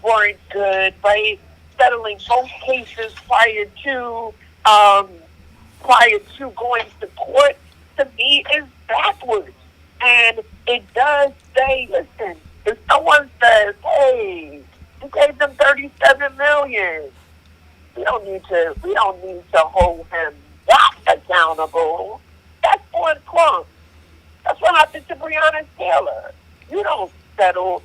weren't good, right? Settling both cases prior to going to court, to me, is backwards. And it does say, listen, if someone says, hey, you gave them $37 million, we don't need to hold him that accountable. That's on Crump. That's what happened to Breonna Taylor. You don't settle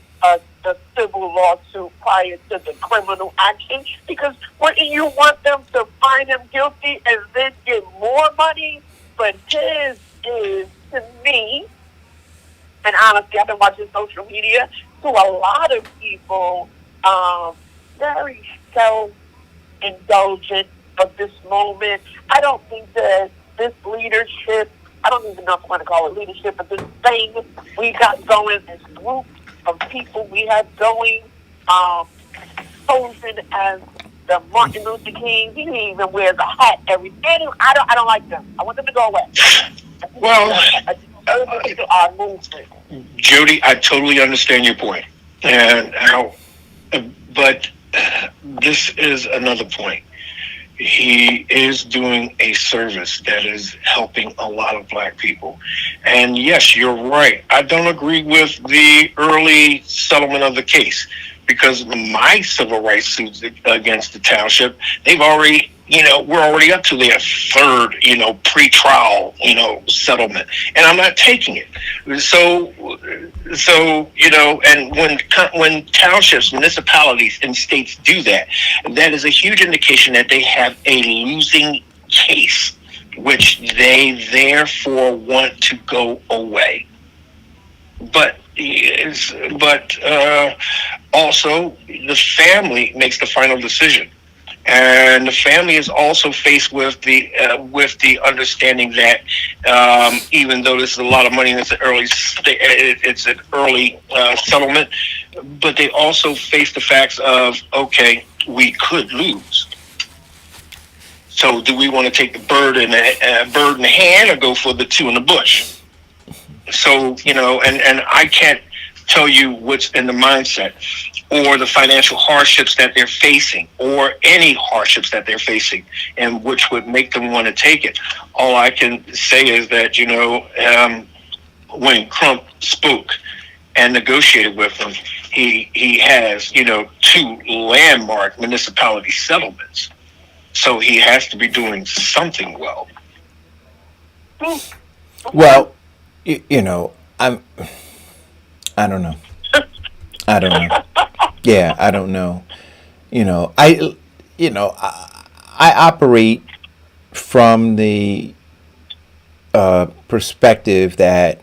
the civil lawsuit prior to the criminal action because wouldn't you want them to find him guilty and then get more money? But his is, to me, and honestly, I've been watching social media, to a lot of people, very self-indulgent of this moment. I don't think that this leadership, I don't even know if I want to call it leadership, but this thing we got going, this group of people we have going, posing as the Martin Luther King. He even wears a hat every day. I don't like them. I want them to go away. Well, our movement. Jody, I totally understand your point, and how, but this is another point. He is doing a service that is helping a lot of black people. And yes, you're right. I don't agree with the early settlement of the case because my civil rights suits against the township, they've already, we're already up to their third, pre-trial, settlement. And I'm not taking it. So, and when townships, municipalities, and states do that, that is a huge indication that they have a losing case, which they therefore want to go away. But also the family makes the final decision. And the family is also faced with the understanding that even though this is a lot of money and it's an early settlement, but they also face the facts of, okay, we could lose. So do we want to take the bird in the hand or go for the two in the bush? So, and I can't tell you what's in the mindset or the financial hardships that they're facing or any hardships that they're facing and which would make them want to take it. All I can say is that, when Crump spoke and negotiated with them, he has, two landmark municipality settlements. So he has to be doing something well. Well, I don't know. Yeah, I don't know. I operate from the perspective that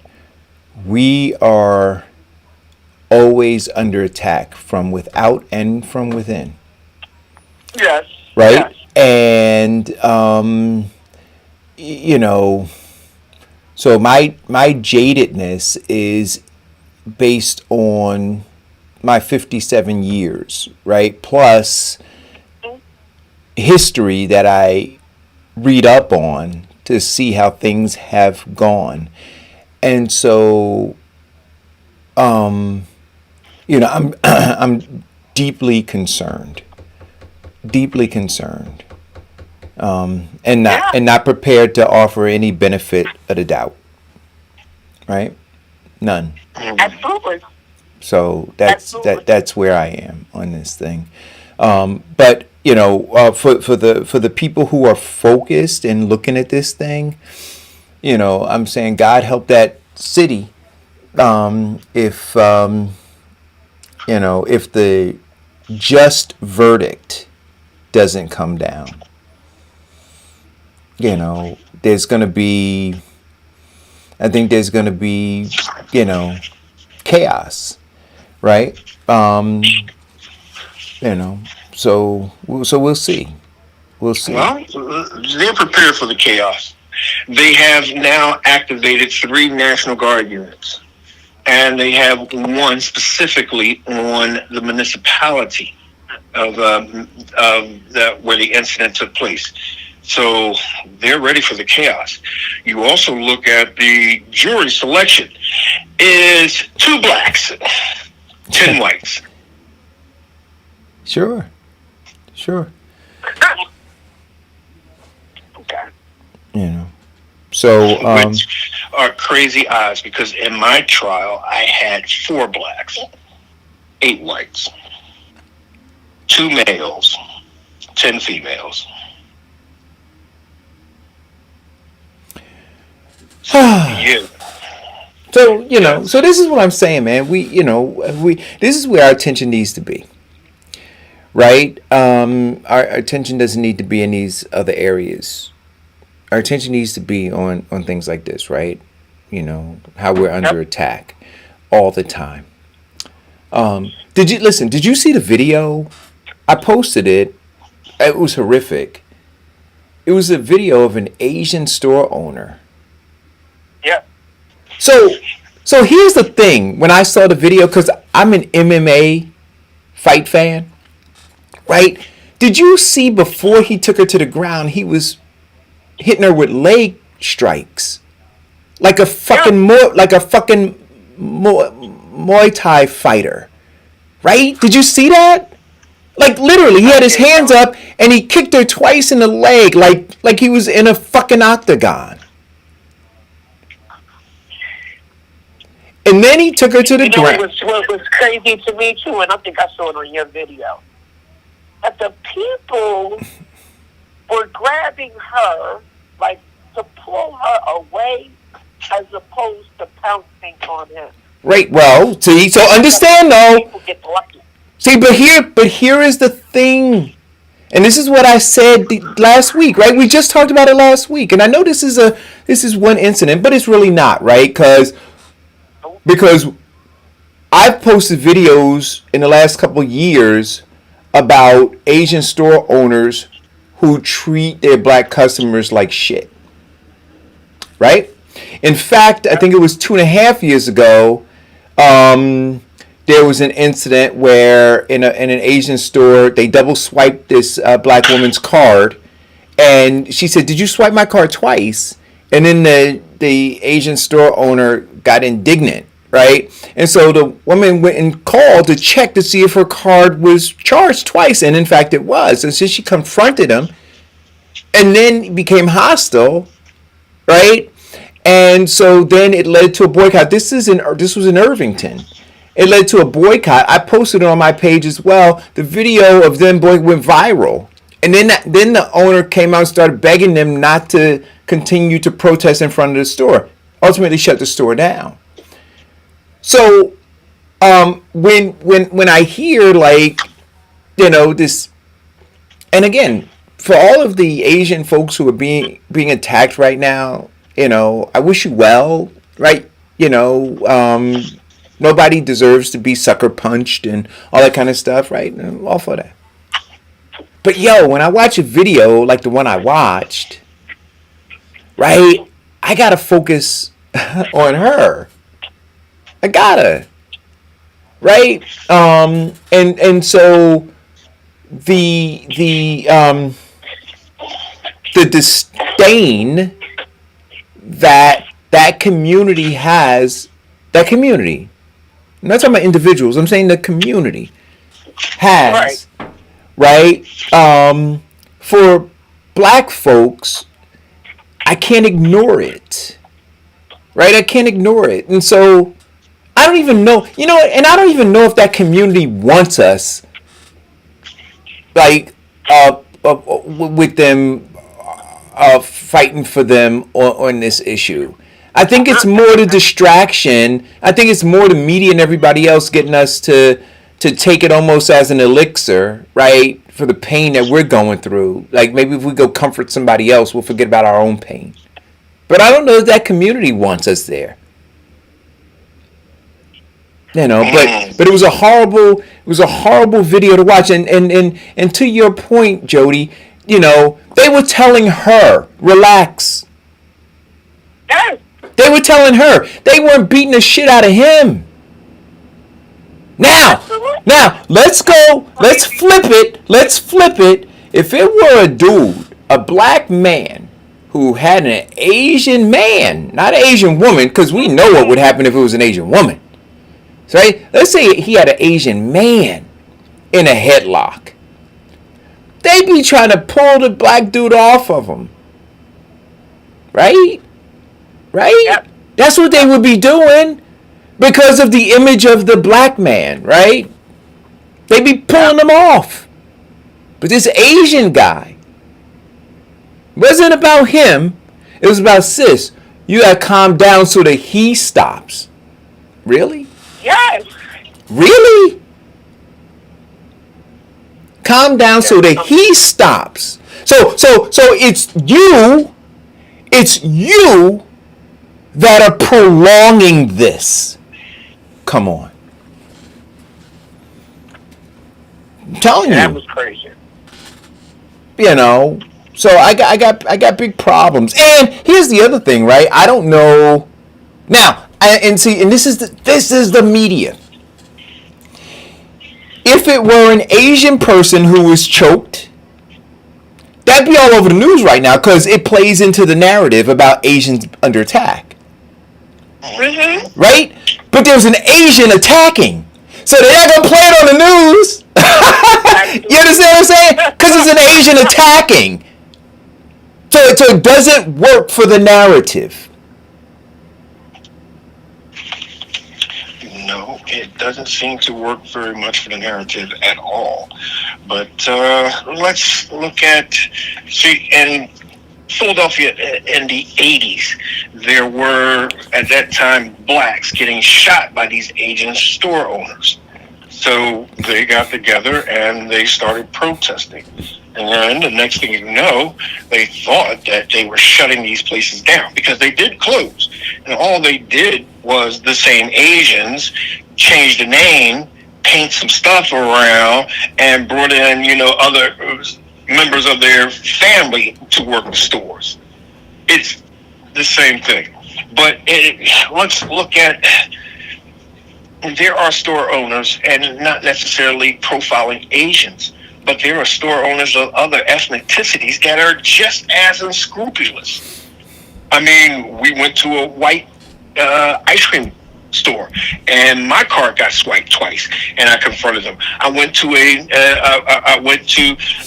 we are always under attack from without and from within. Yes. Right? Yes. And so my jadedness is based on my 57 years, right? Plus history that I read up on to see how things have gone. And so, I'm deeply concerned, and not prepared to offer any benefit of the doubt, right? None. Absolutely. So that's where I am on this thing. But for the people who are focused and looking at this thing, I'm saying God help that city if the just verdict doesn't come down. There's going to be, I think there's going to be, chaos, right? So we'll see. We'll see. Well, they're prepared for the chaos. They have now activated 3 National Guard units, and they have one specifically on the municipality of where the incident took place. So they're ready for the chaos. You also look at the jury selection is 2 blacks, 10 whites. Sure. Okay. So which are crazy odds because in my trial I had 4 blacks, 8 whites, 2 males, 10 females. Yeah. So, so this is what I'm saying, man. This is where our attention needs to be, right? Our attention doesn't need to be in these other areas. Our attention needs to be on things like this, right? How we're under attack all the time. Did you see the video? I posted it. It was horrific. It was a video of an Asian store owner. Yep. So here's the thing. When I saw the video, because I'm an MMA fight fan, right? Did you see before he took her to the ground, he was hitting her with leg strikes, like a fucking Muay Thai fighter, right? Did you see that? Like literally, he had his hands up and he kicked her twice in the leg, like he was in a fucking octagon. And then he took her to the ground. What was crazy to me too, and I think I saw it on your video, that the people were grabbing her, like to pull her away, as opposed to pouncing on him. Right. Well, see, so understand though. People get lucky. See, but here is the thing, and this is what I said last week, right? We just talked about it last week, and I know this is one incident, but it's really not, right? Because I've posted videos in the last couple of years about Asian store owners who treat their black customers like shit, right? In fact, I think it was 2.5 years ago, there was an incident where in an Asian store, they double swiped this black woman's card, and she said, "Did you swipe my card twice?" And then the Asian store owner got indignant, right? And so the woman went and called to check to see if her card was charged twice, and in fact it was. And so she confronted him, and then became hostile, right? And so then it led to a boycott. This was in Irvington. It led to a boycott. I posted it on my page as well. The video of them went viral. And then the owner came out and started begging them not to continue to protest in front of the store. Ultimately shut the store down. So when I hear this, and again, for all of the Asian folks who are being attacked right now, I wish you well, right? Nobody deserves to be sucker punched and all that kind of stuff, right? I'm all for that. But when I watch a video like the one I watched, right, I gotta focus on her. I gotta, right? And so the disdain that community has, that community. I'm not talking about individuals. I'm saying the community has, right? For black folks, I can't ignore it, right? I can't ignore it. And so I don't even know, and I don't even know if that community wants us, with them fighting for them on this issue. I think it's more the distraction. I think it's more the media and everybody else getting us to take it almost as an elixir, right, for the pain that we're going through. Like maybe if we go comfort somebody else, we'll forget about our own pain. But I don't know if that community wants us there. But it was a horrible video to watch. And to your point, Jody, they were telling her, relax. Yes. They were telling her. They weren't beating the shit out of him. Now, let's go. Let's flip it. If it were a dude, a black man, who had an Asian man, not an Asian woman, because we know what would happen if it was an Asian woman. So, right? Let's say he had an Asian man in a headlock. They'd be trying to pull the black dude off of him. Right? Yep. That's what they would be doing because of the image of the black man, right? They'd be pulling them off. But this Asian guy, it wasn't about him. It was about, sis, You gotta calm down so that he stops. Really? Yes. Really? Calm down so that he stops. So it's you that are prolonging this. Come on. I'm telling That you. was crazy. You know. So I got big problems. And here's the other thing, right? I don't know. Now, and this is the media. If it were an Asian person who was choked, that'd be all over the news right now because it plays into the narrative about Asians under attack. Mm-hmm. Right? But there's an Asian attacking. So they're not going to play it on the news. You understand what I'm saying? Because it's an Asian attacking. So it doesn't work for the narrative. No, it doesn't seem to work very much for the narrative at all. But let's look at, in Philadelphia in the 80s, there were, at that time, blacks getting shot by these Asian store owners. So they got together and they started protesting. And the next thing you know, they thought that they were shutting these places down because they did close. And all they did was the same Asians change the name, paint some stuff around, and brought in, other members of their family to work the stores. It's the same thing. But let's look at, there are store owners, and not necessarily profiling Asians, but there are store owners of other ethnicities that are just as unscrupulous. I mean, we went to a white ice cream store, and my car got swiped twice, and I confronted them. I went to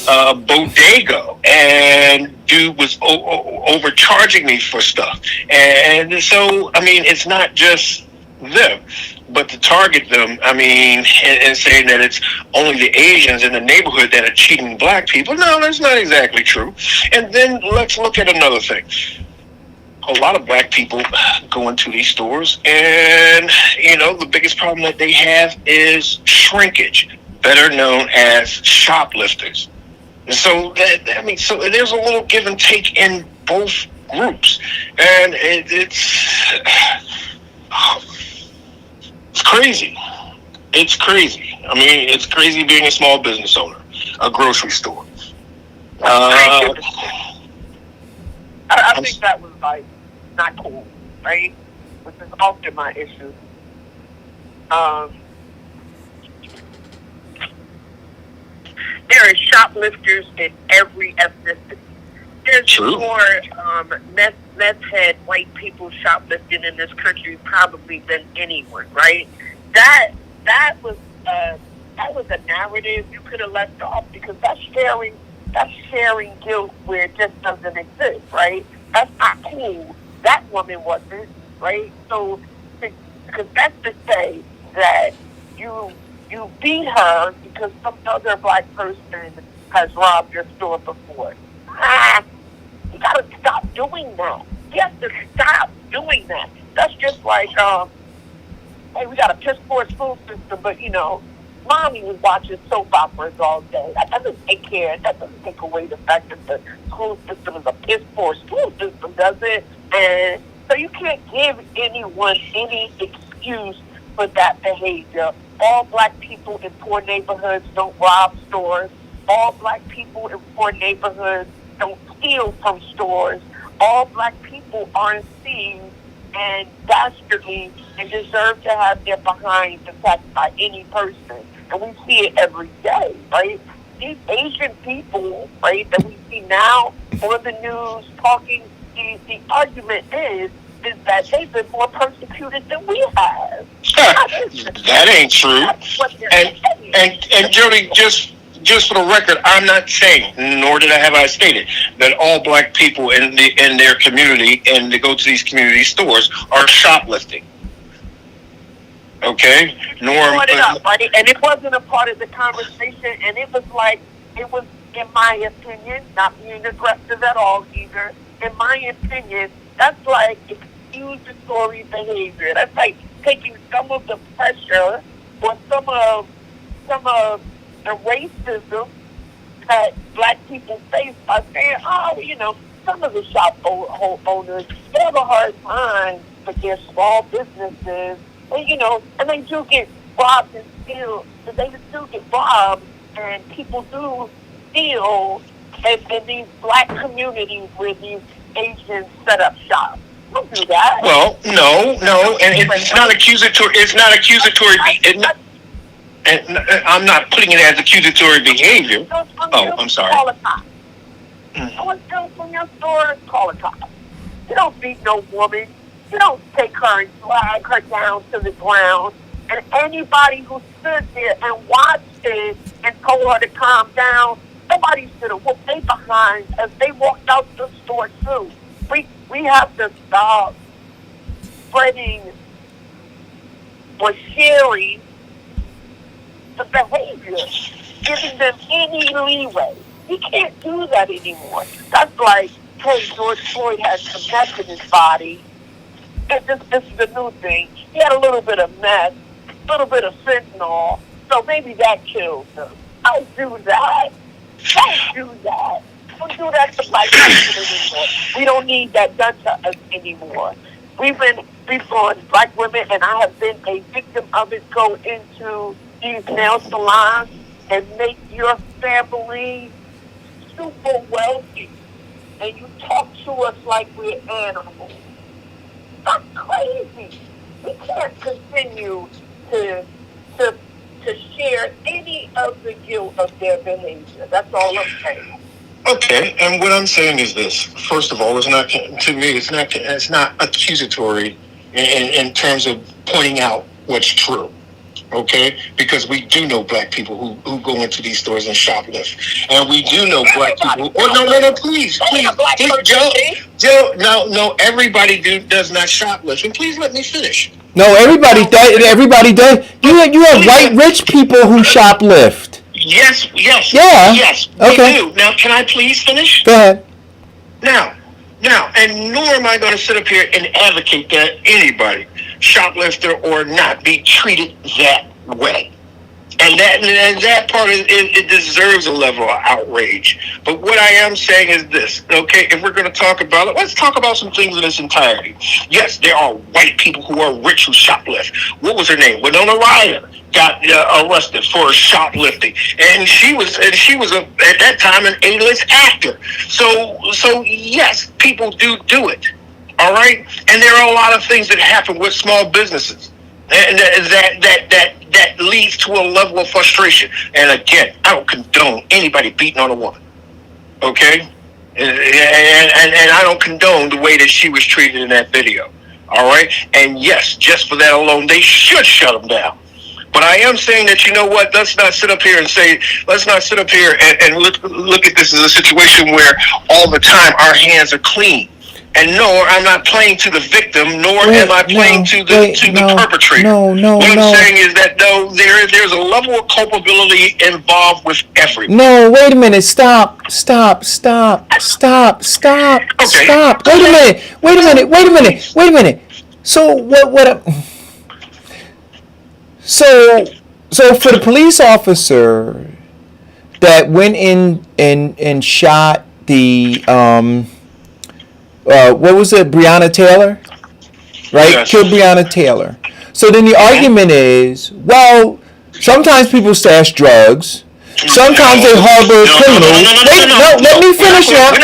a bodega, and dude was overcharging me for stuff. And so, I mean, it's not just them, but to target them, I mean, and saying that it's only the Asians in the neighborhood that are cheating black people. No, that's not exactly true. And then let's look at another thing. A lot of black people go into these stores, and the biggest problem that they have is shrinkage, better known as shoplifters. And so so there's a little give and take in both groups, and it's crazy. It's crazy. I mean, it's crazy being a small business owner, a grocery store. I think that was not cool, right? Which is often my issue. There are shoplifters in every ethnicity. There's more meth head white people shoplifting in this country probably than anyone, right? That was a narrative you could have left off because that's sharing guilt where it just doesn't exist, right? That's not cool. That woman wasn't, right? So because that's to say that you beat her because some other black person has robbed your store before. You gotta stop doing that. You have to stop doing that. That's just like, hey, we got a piss poor school system, but mommy was watching soap operas all day. That doesn't take away the fact that the school system is a piss poor school system, does it? And so you can't give anyone any excuse for that behavior. All black people in poor neighborhoods don't rob stores. All black people in poor neighborhoods don't steal from stores. All black people aren't seen and dastardly and deserve to have their behinds attacked by any person. And we see it every day, right? These Asian people, right, that we see now on the news talking, the argument is that they've been more persecuted than we have. That ain't true. And Jody, just for the record, I'm not saying, nor did I stated, that all black people in their community and they go to these community stores are shoplifting. Okay? Brought it up, right? And it wasn't a part of the conversation, and it was, in my opinion, not being aggressive at all either, in my opinion, that's like accusatory behavior. That's like taking some of the pressure or some of the racism that black people face by saying, oh, you know, some of the shop owners, they have a hard time with their small businesses, and, you know, and they do get robbed and steal. They do get robbed, and people do steal in these black communities where these Asians set up shop. Don't do that. Well, no, and it's not accusatory. It's not accusatory. And I'm not putting it as accusatory behavior. Oh, I'm sorry. Call a cop. Someone steals from your store, call a cop. You don't beat no woman. You don't take her and drag her down to the ground. And anybody who stood there and watched it and told her to calm down, somebody should have whooped their behind as they walked out the store too. We have to stop spreading or sharing the behavior, giving them any leeway. We can't do that anymore. That's like, hey, George Floyd had some meth in his body. This is the new thing. He had a little bit of meth, a little bit of fentanyl, so maybe that killed him. Don't do that. Don't do that. Don't do that to black people anymore. We don't need that done to us anymore. We've gone, black women, and I have been a victim of it, go into these nail salons and make your family super wealthy. And you talk to us like we're animals. That's crazy. We can't continue to share any of the guilt of their behavior. That's all I'm saying. Okay, and what I'm saying is this. First of all, it's not, to me, it's not accusatory in terms of pointing out what's true. Okay, because we do know black people who go into these stores and shoplift, and we do know black people. Oh no, please, Joe, no, everybody does not shoplift, and please let me finish. No, everybody does. Everybody does. You have white rich people who shoplift. Yes. Yeah. Yes. Okay. We do. Now, can I please finish? Go ahead. Now, and nor am I going to sit up here and advocate that anybody, shoplifter or not, be treated that way. And that part it deserves a level of outrage. But what I am saying is this, okay? If we're going to talk about it, let's talk about some things in its entirety. Yes, there are white people who are rich who shoplift. What was her name? Winona Ryder got arrested for shoplifting, and she was at that time an A-list actor. So yes, people do it. All right, and there are a lot of things that happen with small businesses, and that leads to a level of frustration. And again, I don't condone anybody beating on a woman. Okay, and I don't condone the way that she was treated in that video. All right, and yes, just for that alone, they should shut them down. But I am saying that, you know what, let's not sit up here and look at this as a situation where all the time our hands are clean. And no, I'm not playing to the victim, nor am I playing to the perpetrator. What I'm saying is that though there's a level of culpability involved with everyone. No, wait a minute. Stop. Okay. Stop. Wait a minute. So what? So for the police officer that went in and shot the what was it, Breonna Taylor, right? Yes. Killed Breonna Taylor. So then the argument is, well, sometimes people stash drugs. Sometimes they harbor criminals. Let me finish up.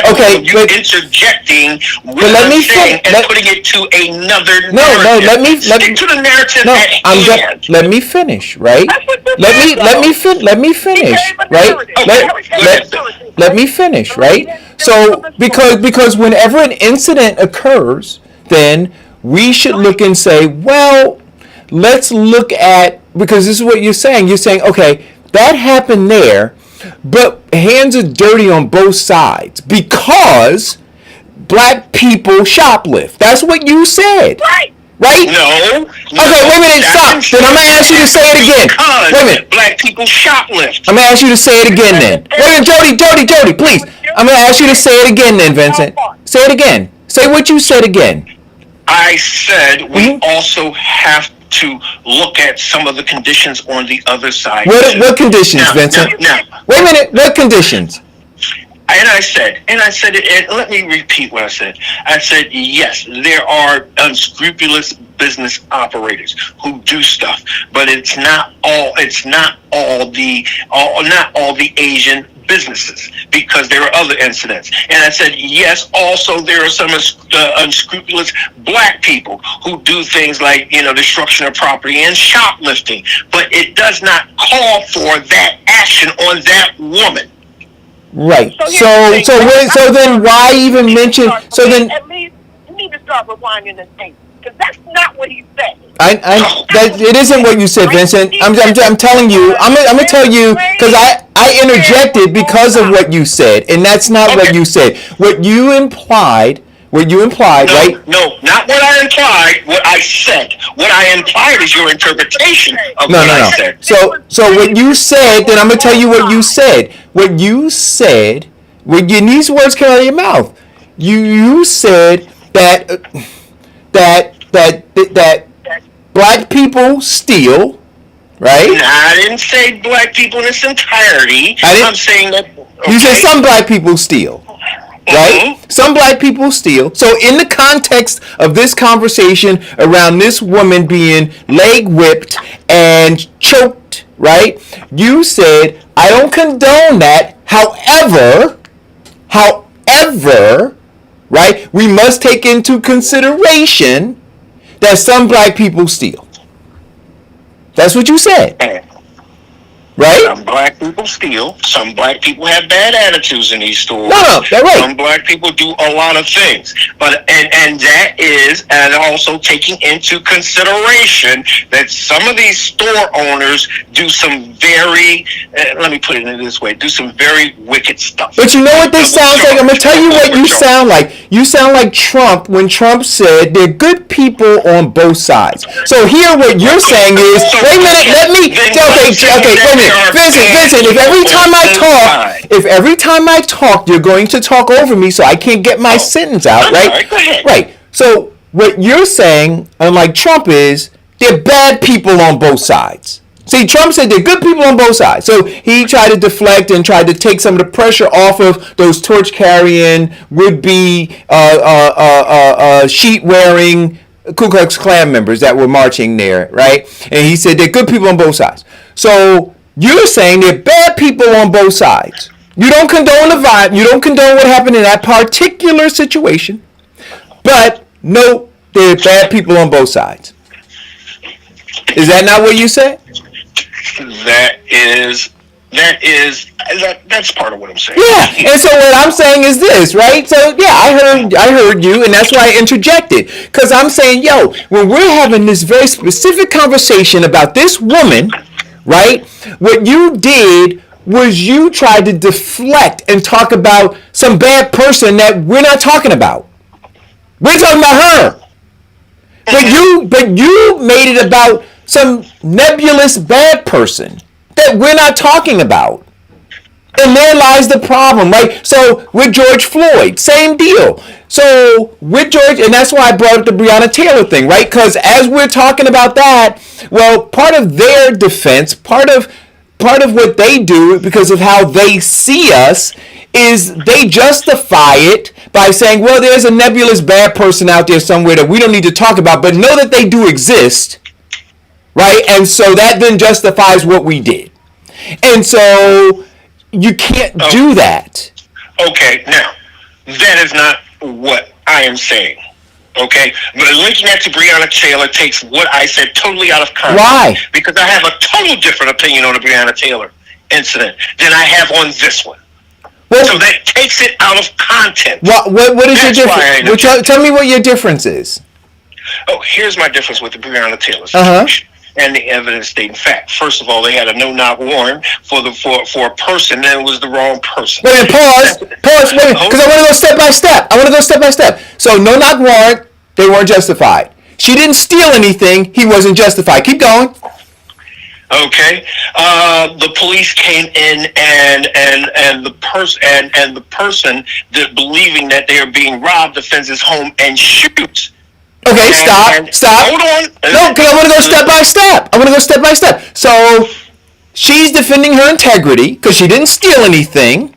Okay, you're interjecting what I'm saying and putting it to another narrative. Stick to the narrative at hand. Let me finish, right? Let me finish, right? Let me finish, right? So because whenever an incident occurs, then we should look and say, well, let's look at, because this is what you're saying. You're saying, okay, that happened there, but hands are dirty on both sides because black people shoplift. That's what you said. Right. right? No. Okay, wait a minute, stop. Then I'm gonna ask you to say it again. Wait a minute. Black people shoplift. I'm gonna ask you to say it again then. Wait a minute, Jody, please. I'm gonna ask you to say it again then, Vincent. Say it again. Say what you said again. I said we also have to look at some of the conditions on the other side. What conditions, Vincent? Now, wait a minute. What conditions? And I said, and let me repeat what I said. I said, yes, there are unscrupulous business operators who do stuff, but not all the Asian businesses, because there are other incidents. And I said, yes, also there are some unscrupulous black people who do things like, destruction of property and shoplifting, but it does not call for that action on that woman. Right. So then why even mention? So then at least you need to start rewinding the tape, because that's not what he said. It isn't what you said, Vincent. I'm telling you. I'm gonna tell you because I interjected because of what you said, and that's not what you said. What you implied, right? No, not what I implied. What I said. What I implied is your interpretation of what I said. So what you said, then I'm gonna tell you what you said. What you said, when these words come out of your mouth, you said that black people steal, right? No, I didn't say black people in its entirety. I'm saying that. Okay. You said some black people steal. Right? Mm-hmm. Some black people steal. So in the context of this conversation around this woman being leg whipped and choked, right? You said, I don't condone that. However, right? We must take into consideration that some black people steal. That's what you said. Right? Some black people steal. Some black people have bad attitudes in these stores. No, that's right. Some black people do a lot of things, but and that is, and also taking into consideration that some of these store owners do some very, let me put it in this way, do some very wicked stuff. But you know what this sounds like? I'm gonna tell you what you sound like. You sound like Trump when Trump said they're good people on both sides. So here, what you're saying is, wait a minute, let me. Okay, wait a minute. Vincent, if every time I talk, you're going to talk over me, so I can't get my sentence out, right? Go ahead. Right. So what you're saying, unlike Trump, is they're bad people on both sides. See, Trump said they're good people on both sides. So he tried to deflect and tried to take some of the pressure off of those torch-carrying, would-be, sheet-wearing Ku Klux Klan members that were marching there, right? And he said they're good people on both sides. So you're saying they're bad people on both sides. You don't condone the vibe. You don't condone what happened in that particular situation. But no, they're bad people on both sides. Is that not what you said? That's part of what I'm saying. Yeah, and so what I'm saying is this, right? So yeah, I heard you, and that's why I interjected, because I'm saying, when we're having this very specific conversation about this woman, right? What you did was you tried to deflect and talk about some bad person that we're not talking about. We're talking about her. But you made it about some nebulous bad person that we're not talking about. And there lies the problem, right? So with George Floyd, same deal. So with George, and that's why I brought up the Breonna Taylor thing, right? Because as we're talking about that, well, part of their defense, part of what they do because of how they see us is they justify it by saying, well, there's a nebulous bad person out there somewhere that we don't need to talk about, but know that they do exist, right? And so that then justifies what we did. And so you can't do that. Okay, now, that is not what I am saying. Okay? But linking that to Breonna Taylor takes what I said totally out of context. Why? Because I have a total different opinion on the Breonna Taylor incident than I have on this one. Well, so that takes it out of context. What is your difference? Tell me what your difference is. Oh, here's my difference with the Breonna Taylor situation. And the evidence stating fact. First of all, they had a no-knock warrant for a person, and it was the wrong person. Wait, pause, because I want to go step by step. So no-knock warrant, they weren't justified. she didn't steal anything, he wasn't justified. Keep going. Okay, the police came in and the person that believing that they are being robbed defends his home and shoots. Okay, stop. Hold on. No, because I want to go step by step. So she's defending her integrity because she didn't steal anything.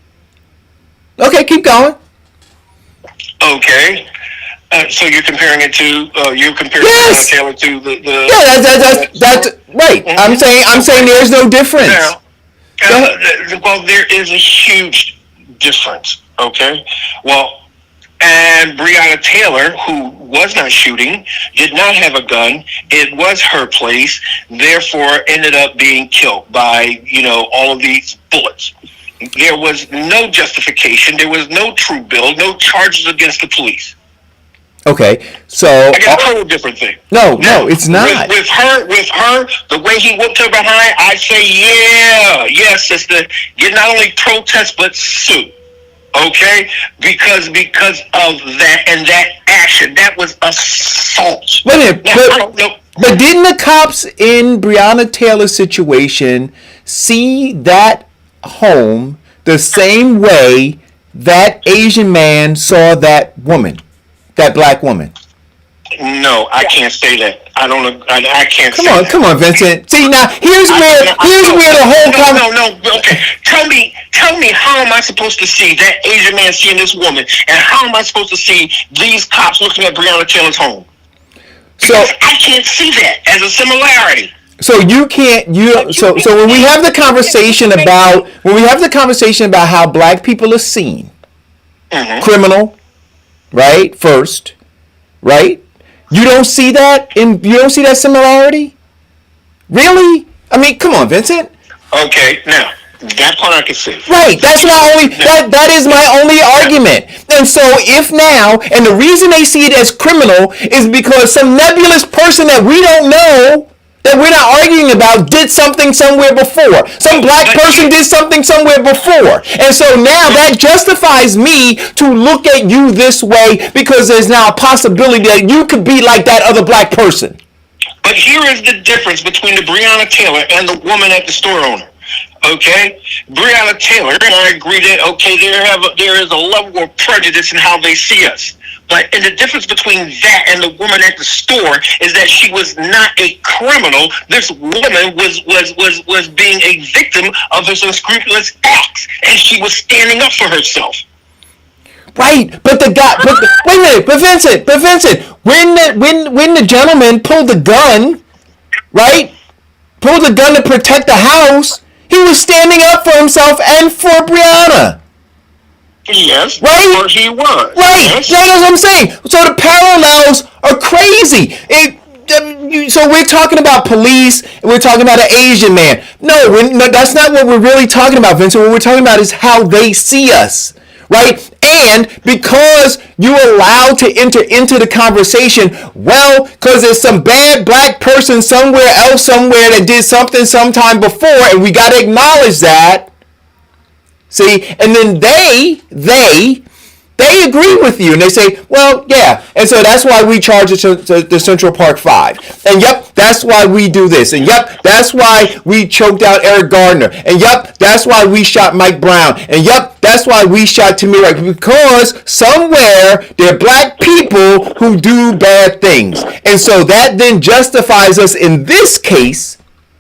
Okay, keep going. Okay. So you're comparing it to Yes. Taylor to the Yeah, that's right. Mhm. I'm saying there's no difference. Now, well, there is a huge difference. Okay. Well, and Breonna Taylor, who was not shooting, did not have a gun. It was her place. Therefore, ended up being killed by all of these bullets. There was no justification. There was no true bill. No charges against the police. Okay, so I got a total different thing. No, it's not. With her, the way he whooped her behind, I say, yes, sister. You not only protest but sue. Okay, because of that and that action, that was assault. Wait a minute, Now, I don't know. but didn't the cops in Breonna Taylor's situation see that home the same way that Asian man saw that woman? That black woman. No, I can't say that. I don't. I can't. Come on, Vincent. See now, here's where the whole No. Okay, tell me, how am I supposed to see that Asian man seeing this woman, and how am I supposed to see these cops looking at Breonna Taylor's home? Because I can't see that as a similarity. So you can't. So when we have the conversation about how black people are seen, criminal. Right? First. Right? You don't see that similarity? Really? I mean, come on, Vincent. Okay, now that part I can see. Right. That's that is my only argument. And so if now, and the reason they see it as criminal is because some nebulous person that we don't know, that we're not arguing about, did something somewhere before. Some black person did something somewhere before. And so now that justifies me to look at you this way because there's now a possibility that you could be like that other black person. But here is the difference between the Breonna Taylor and the woman at the store owner. Okay? Breonna Taylor, and I agree that, there is a level of prejudice in how they see us. But the difference between that and the woman at the store is that she was not a criminal. This woman was being a victim of his unscrupulous acts, and she was standing up for herself. Right, but wait a minute, but Vincent, when the gentleman pulled the gun, right, pulled the gun to protect the house, he was standing up for himself and for Breonna. Yes, right? Or he was. Right, yes. That's what I'm saying. So the parallels are crazy. So we're talking about police, and we're talking about an Asian man. No, that's not what we're really talking about, Vincent. What we're talking about is how they see us. Right? And because you're allowed to enter into the conversation, well, because there's some bad black person somewhere that did something sometime before, and we got to acknowledge that. See? And then they agree with you, and they say, well, yeah, and so that's why we charge it to the Central Park 5. And yep, that's why we do this. And yep, that's why we choked out Eric Gardner. And yep, that's why we shot Mike Brown. And yep, that's why we shot Tamir, because somewhere there are black people who do bad things. And so that then justifies us in this case,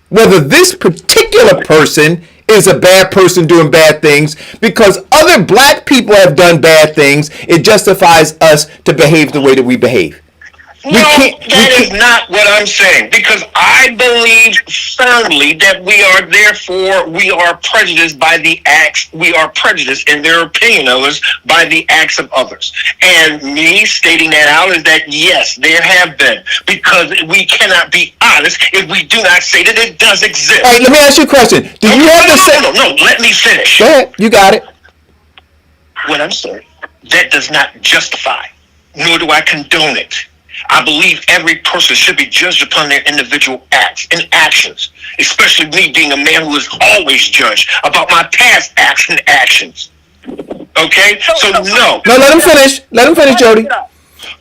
whether this particular person is a bad person doing bad things, because other black people have done bad things, it justifies us to behave the way that we behave. That is not what I'm saying, because I believe firmly that we are prejudiced by the acts, we are prejudiced in their opinion of us by the acts of others. And me stating that out is that, yes, there have been, because we cannot be honest if we do not say that it does exist. All right, let me ask you a question. No, let me finish. Go ahead, you got it. What I'm saying, that does not justify, nor do I condone it. I believe every person should be judged upon their individual acts and actions, especially me being a man who is always judged about my past acts and actions. Okay? So no. No, let him finish, Jody.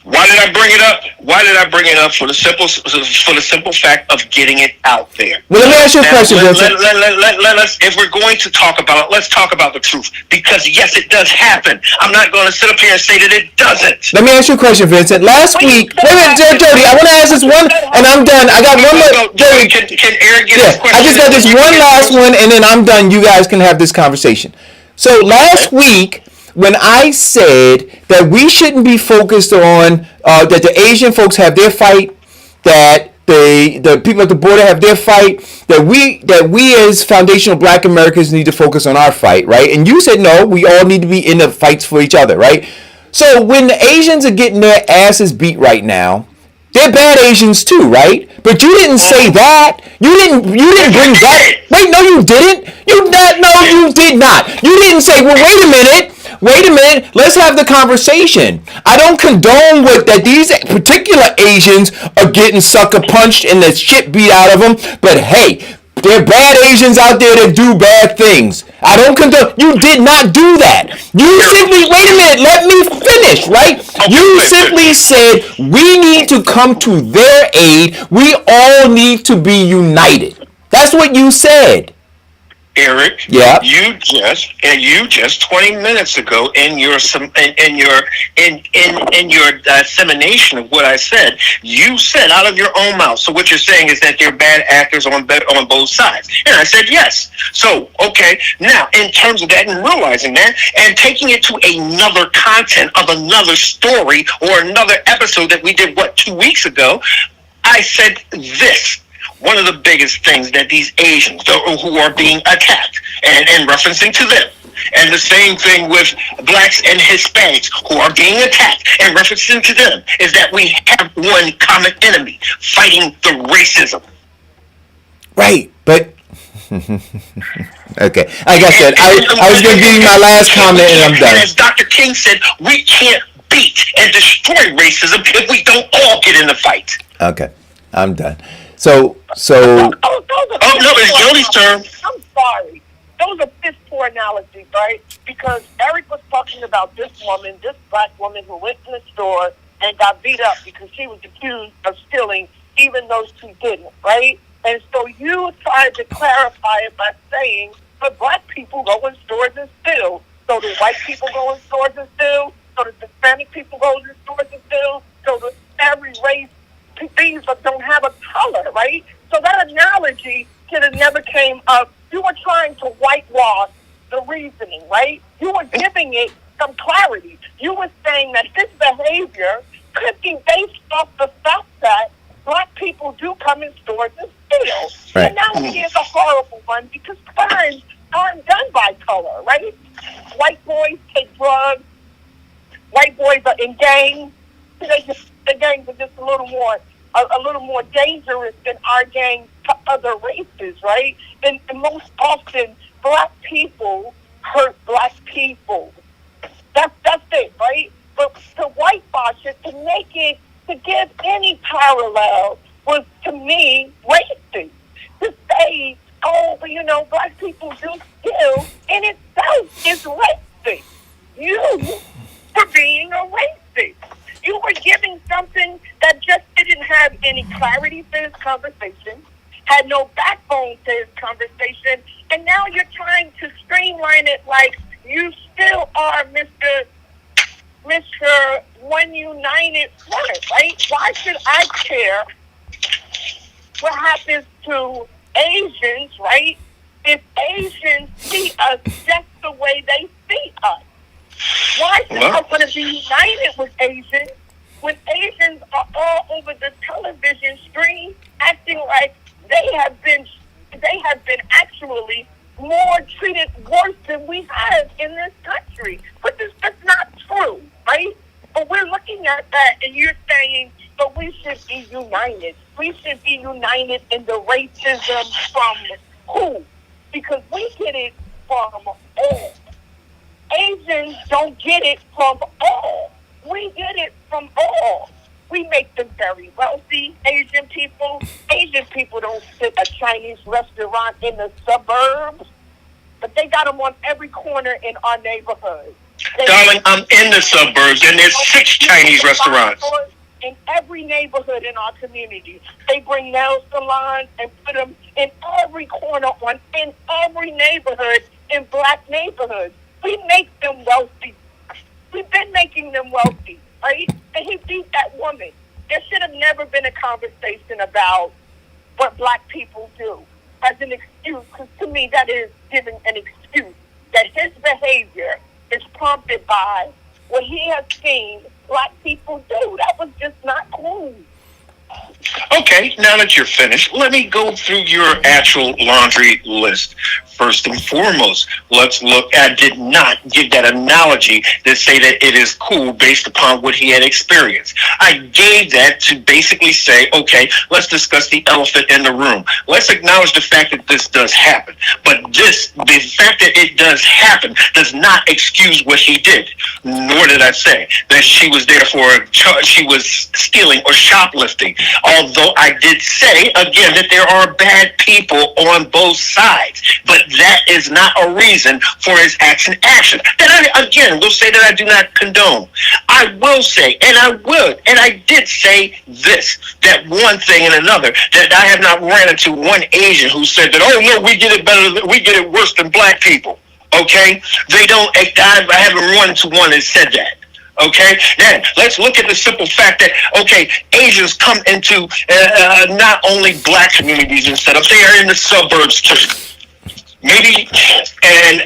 Why did I bring it up? Why did I bring it up? For the simple fact of getting it out there. Well, let me ask you a question, Vincent. Let us, if we're going to talk about it, let's talk about the truth. Because yes, it does happen. I'm not going to sit up here and say that it doesn't. Let me ask you a question, Vincent. Last week, wait a minute, Jody, I want to ask this one, and I'm done. I got one more. Jody, can Eric get his question? I just got this one last one, and then I'm done. You guys can have this conversation. So last week, when I said that we shouldn't be focused on that the Asian folks have their fight, that the people at the border have their fight, that we as foundational Black Americans need to focus on our fight, right? And you said no, we all need to be in the fights for each other, right? So when the Asians are getting their asses beat right now, they're bad Asians too, right? But you didn't say that. You didn't bring that. Wait, no, you didn't. You did not. You didn't say, well, wait a minute. Let's have the conversation. I don't condone that these particular Asians are getting sucker punched and the shit beat out of them. But hey, there are bad Asians out there that do bad things. I don't condone. You did not do that. You simply, wait a minute, let me finish, right? You simply said we need to come to their aid. We all need to be united. That's what you said. Eric, yeah. You just 20 minutes ago in your dissemination of what I said, you said out of your own mouth. So what you're saying is that they're bad actors on both sides, and I said yes. So okay, now in terms of that and realizing that and taking it to another content of another story or another episode that we did 2 weeks ago, I said this. One of the biggest things that these Asians who are being attacked and referencing to them, and the same thing with blacks and Hispanics who are being attacked and referencing to them, is that we have one common enemy fighting the racism. Right, but okay. Like I said, I was going to give you my last comment and I'm done. And as Dr. King said, we can't beat and destroy racism if we don't all get in the fight. Okay, I'm done. So. No, it's Jody's turn. I'm sorry. Those are piss poor analogies, right? Because Eric was talking about this black woman who went in the store and got beat up because she was accused of stealing, even though she didn't, right? And so you tried to clarify it by saying, but black people go in stores and steal. So do white people go in stores and steal? So do Hispanic people go in stores and steal? So do every race, things that don't have a color, right? So that analogy should have never came up. You were trying to whitewash the reasoning, right? You were giving it some clarity. You were saying that this behavior could be based off the fact that black people do come in stores and steal. Right. Analogy is a horrible one because crimes aren't done by color, right? White boys take drugs. White boys are in gangs. The gangs are just a little more dangerous than our gangs to other races, right? And most often, black people hurt black people. That's it, right? But to whitewash it, to give any parallel was, to me, racist. To say, oh, but black people do steal in itself is racist. You for being a racist. You were giving something that just didn't have any clarity to this conversation, had no backbone to this conversation, and now you're trying to streamline it like you still are Mr. One United Front, right? Why should I care what happens to Asians, right? If Asians see us just the way they see us. Why should I want to be united with Asians when Asians are all over the television screen acting like they have been actually more treated worse than we have in this country? But that's not true, right? But we're looking at that and you're saying, but we should be united. We should be united in the racism from who? Because we get it from all. Asians don't get it from all. We get it from all. We make them very wealthy, Asian people. Asian people don't sit at a Chinese restaurant in the suburbs, but they got them on every corner in our neighborhood. Darling, I'm in the suburbs, and there's 6 Chinese restaurants. In every neighborhood in our community, they bring nail salons and put them in every corner in every neighborhood in black neighborhoods. We make them wealthy. We've been making them wealthy, right? And he beat that woman. There should have never been a conversation about what black people do as an excuse, because to me that is giving an excuse that his behavior is prompted by what he has seen black people do. That was just not cool. Okay, now that you're finished, let me go through your actual laundry list. First and foremost, let's look. I did not give that analogy to say that it is cool based upon what he had experienced. I gave that to basically say, okay, let's discuss the elephant in the room. Let's acknowledge the fact that this does happen. But the fact that it does happen does not excuse what he did. Nor did I say that she was there she was stealing or shoplifting. Although I did say, again, that there are bad people on both sides. But that is not a reason for his action. Then I, again, will say that I do not condone. I will say, and I would, and I did say this, that one thing and another, that I have not ran into one Asian who said that, oh, no, we get it better, we get it worse than black people. Okay? They don't, I haven't run into one that said that. Okay, then let's look at the simple fact that, okay, Asians come into not only black communities and setups, they are in the suburbs too. Maybe, and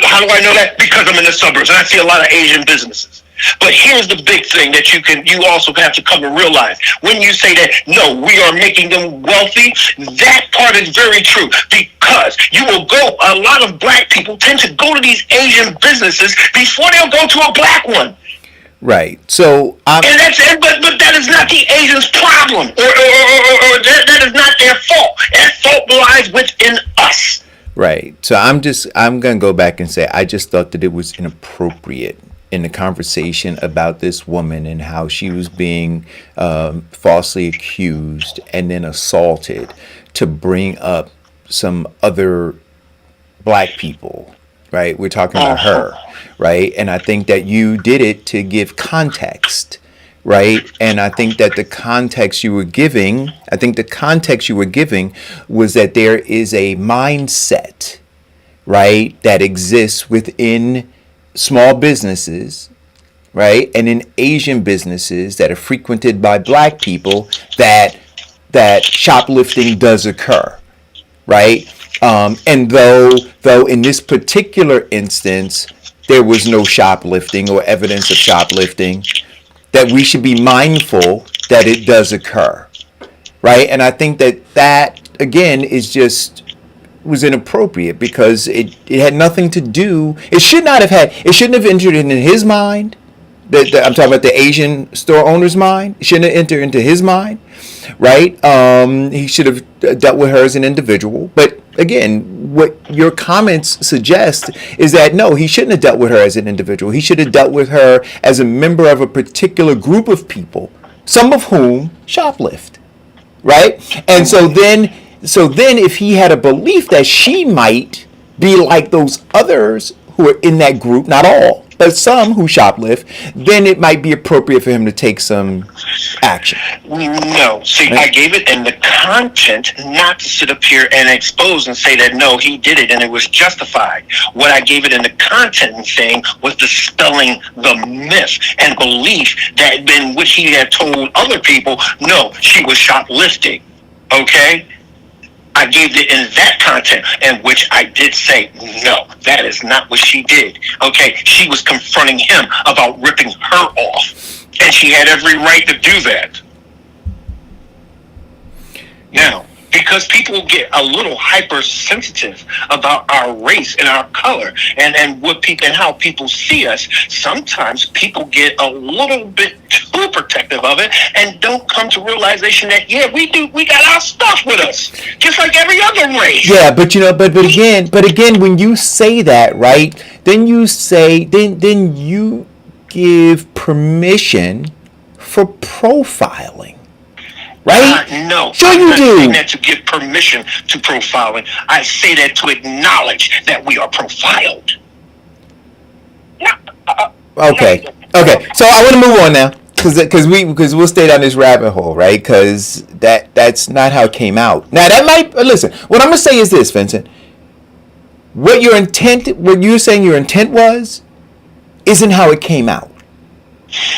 how do I know that? Because I'm in the suburbs and I see a lot of Asian businesses. But here's the big thing that you also have to come to realize. When you say that, no, we are making them wealthy, that part is very true. Because you will go, a lot of black people tend to go to these Asian businesses before they'll go to a black one. Right. So, and that's it, but that is not the Asians' problem, or that is not their fault. That fault lies within us. Right. So I'm going to go back and say I just thought that it was inappropriate in the conversation about this woman and how she was being falsely accused and then assaulted to bring up some other black people. Right. We're talking about her. Right. And I think that you did it to give context. Right. And I think that the context you were giving was that there is a mindset, right, that exists within small businesses, right, and in Asian businesses that are frequented by black people that shoplifting does occur. Right. And though in this particular instance, there was no shoplifting or evidence of shoplifting, that we should be mindful that it does occur. Right. And I think that again, was inappropriate because it had nothing to do. It shouldn't have entered into his mind. I'm talking about the Asian store owner's mind. It shouldn't have entered into his mind. Right. He should have dealt with her as an individual. But again, what your comments suggest is that no, he shouldn't have dealt with her as an individual. He should have dealt with her as a member of a particular group of people, some of whom shoplift. Right. And so then if he had a belief that she might be like those others who are in that group, not all, but some who shoplift, then it might be appropriate for him to take some action. No. See, I gave it in the content, not to sit up here and expose and say that, no, he did it and it was justified. What I gave it in the content and saying was dispelling the myth and belief that in which he had told other people, no, she was shoplifting. Okay? I gave it in that content in which I did say, no, that is not what she did. Okay, she was confronting him about ripping her off. And she had every right to do that. Now, because people get a little hypersensitive about our race and our color and what people and how people see us, sometimes people get a little bit too protective of it and don't come to realization that we got our stuff with us, just like every other race. Yeah, but but again, when you say that, right, then you give permission for profiling. Right? No. Sure you do. I'm not saying that to give permission to profiling. I say that to acknowledge that we are profiled. Now, Okay. So I want to move on now, because we'll stay down this rabbit hole, right? Because that's not how it came out. Now that might listen. What I'm gonna say is this, Vincent. What you're saying your intent was, isn't how it came out,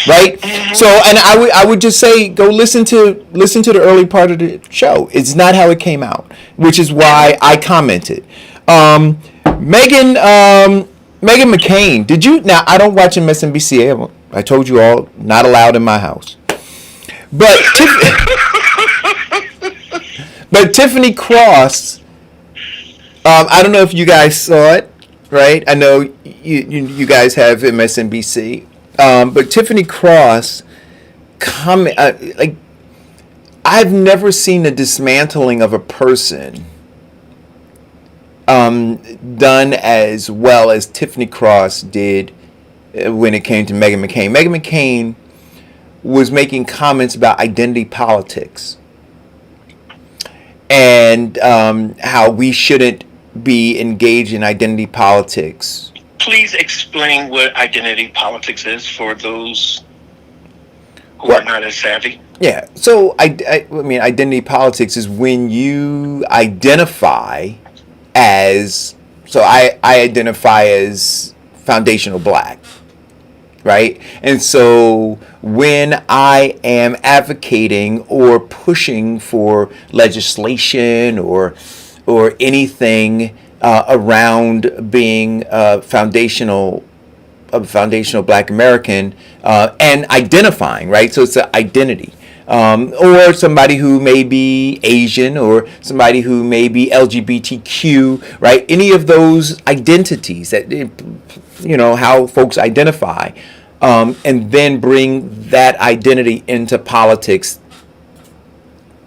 right? So, and I would just say go listen to the early part of the show. It's not how it came out, which is why I commented. Megan McCain, did you? Now I don't watch MSNBC. I told you all, not allowed in my house. But but Tiffany Cross, I don't know if you guys saw it, right? I know you guys have MSNBC, but Tiffany Cross like I've never seen the dismantling of a person done as well as Tiffany Cross did when it came to Meghan McCain. Meghan McCain was making comments about identity politics and how we shouldn't be engaged in identity politics. Please explain what identity politics is for those who are not as savvy. Yeah, so I mean, identity politics is when you identify as, so I identify as foundational black, right? And so when I am advocating or pushing for legislation or anything around being a foundational black American and identifying, right? So it's an identity. Or somebody who may be Asian, or somebody who may be LGBTQ, right? Any of those identities that, how folks identify, and then bring that identity into politics,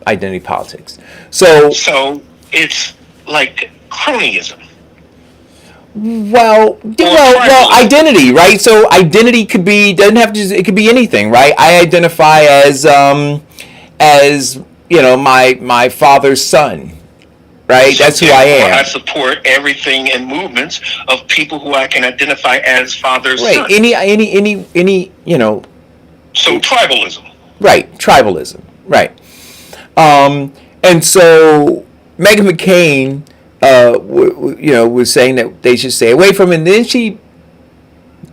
identity politics. So it's like cronyism. Well, identity, right? So identity could be, it could be anything, right? I identify as my father's son, right? So that's who I am. I support everything and movements of people who I can identify as father's son. Right. Any. So tribalism. Right. Tribalism. Right. And so Meghan McCain, was saying that they should stay away from it. And then she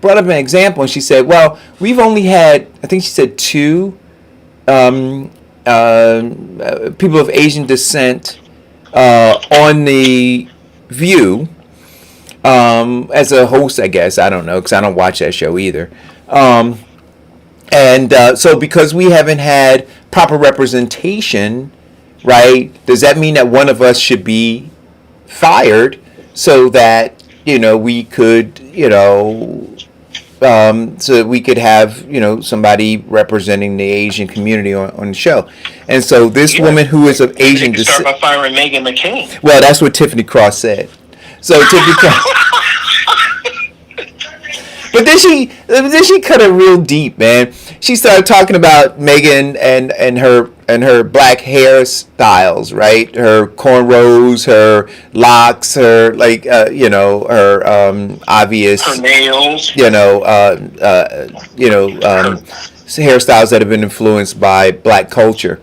brought up an example, and she said, well, we've only had, I think she said, 2 people of Asian descent on The View as a host, I guess. I don't know, because I don't watch that show either. So because we haven't had proper representation, right, does that mean that one of us should be fired so that we could so that we could have somebody representing the Asian community on the show? And so this woman who is of Asian descent, start by firing Meghan McCain. Well, that's what Tiffany Cross said. So Tiffany Cross. But then she cut it real deep, man. She started talking about Meghan and her black hairstyles, right? Her cornrows, her locks, her her obvious, her nails, hairstyles that have been influenced by black culture.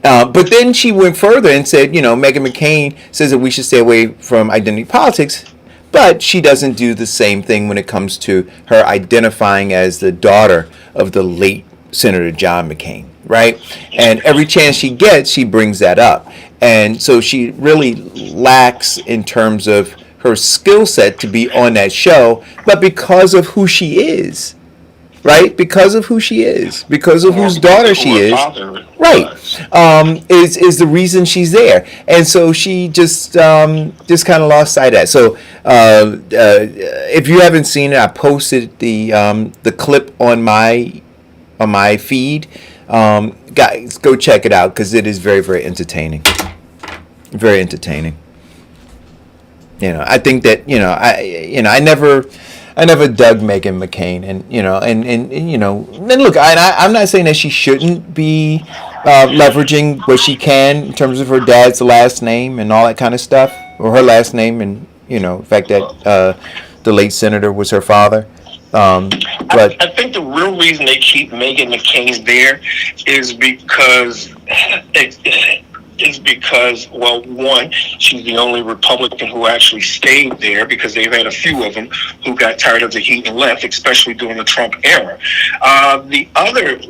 But then she went further and said, Meghan McCain says that we should stay away from identity politics. But she doesn't do the same thing when it comes to her identifying as the daughter of the late Senator John McCain, right? And every chance she gets, she brings that up. And so she really lacks in terms of her skill set to be on that show, but because of who she is, right? Because of who she is, because of whose daughter she is, right? Is the reason she's there, and so she just kind of lost sight of that. So if you haven't seen it, I posted the clip on my feed. Guys, go check it out because it is very, very entertaining. Very entertaining. I think that I never dug Meghan McCain, and look, I'm not saying that she shouldn't be leveraging what she can in terms of her dad's last name and all that kind of stuff, or her last name, and the fact that the late senator was her father. But I think the real reason they keep Meghan McCain there is because, well, one, she's the only Republican who actually stayed there, because they've had a few of them who got tired of the heat and left, especially during the Trump era. The other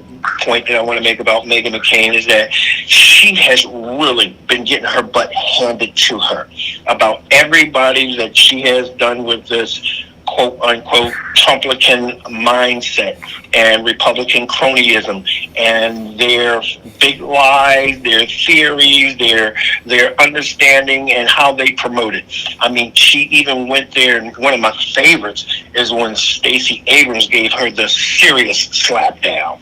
point that I want to make about Meghan McCain is that she has really been getting her butt handed to her about everybody that she has done with this quote unquote Trumplican mindset and Republican cronyism and their big lies, their theories, their understanding and how they promote it. I mean, she even went there, and one of my favorites is when Stacey Abrams gave her the serious slap down.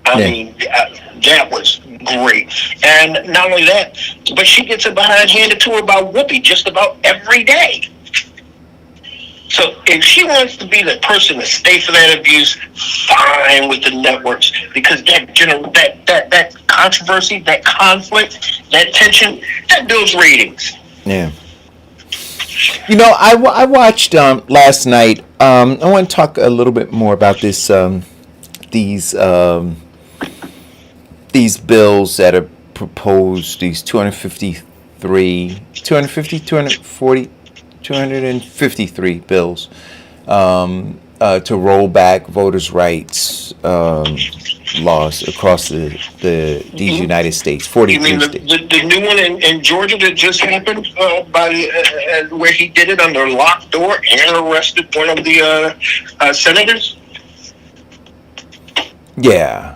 I mean, that was great. And not only that, but she gets it behind handed to her by Whoopi just about every day. So if she wants to be the person to stay for that abuse, fine with the networks, because that controversy, that conflict, that tension, that builds ratings. yeah, you know, I watched last night. I want to talk a little bit more about this. These bills that are proposed. These 253 bills to roll back voters' rights laws across these United States. 43 You mean states. the new one in Georgia that just happened, where he did it under locked door and arrested one of the senators? Yeah.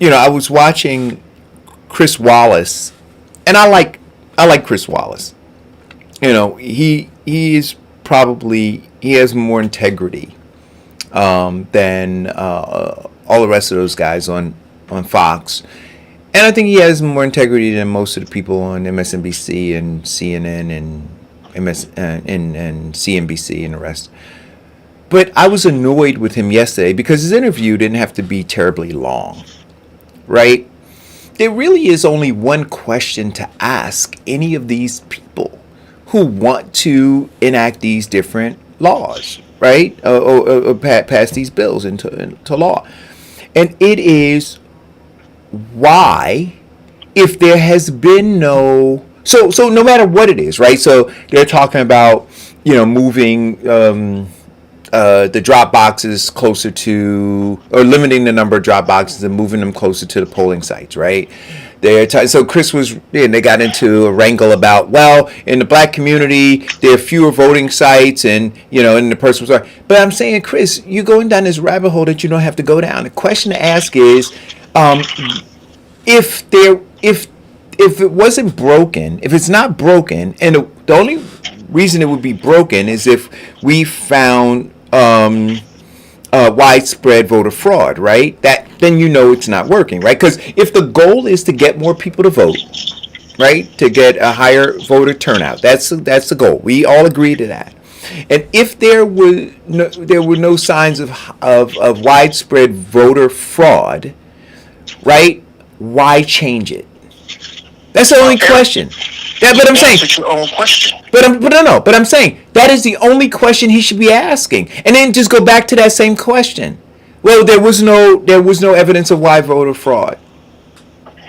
You know, I was watching Chris Wallace, and I like Chris Wallace. You know, he has more integrity than all the rest of those guys on Fox, and I think he has more integrity than most of the people on MSNBC and CNN and and CNBC and the rest. But I was annoyed with him yesterday because his interview didn't have to be terribly long, right? There really is only one question to ask any of these people who want to enact these different laws, right? Or pass these bills into law. And it is why, if there has been no... So no matter what it is, right? So they're talking about, you know, moving... the drop boxes closer to, or limiting the number of drop boxes and moving them closer to the polling sites, right? So Chris they got into a wrangle about, well, in the black community, there are fewer voting sites, and, you know, and the person was like, but I'm saying, Chris, you're going down this rabbit hole that you don't have to go down. The question to ask is, if it wasn't broken, if it's not broken, and the only reason it would be broken is if we found widespread voter fraud, right? Then you know it's not working, right? Because if the goal is to get more people to vote, right, to get a higher voter turnout, that's the goal. We all agree to that. And if there were no signs of widespread voter fraud, right? Why change it? That's the only question. Yeah, but I'm saying, That's your own question. But I'm saying that is the only question he should be asking, and then just go back to that same question. Well, there was no evidence of wide voter fraud.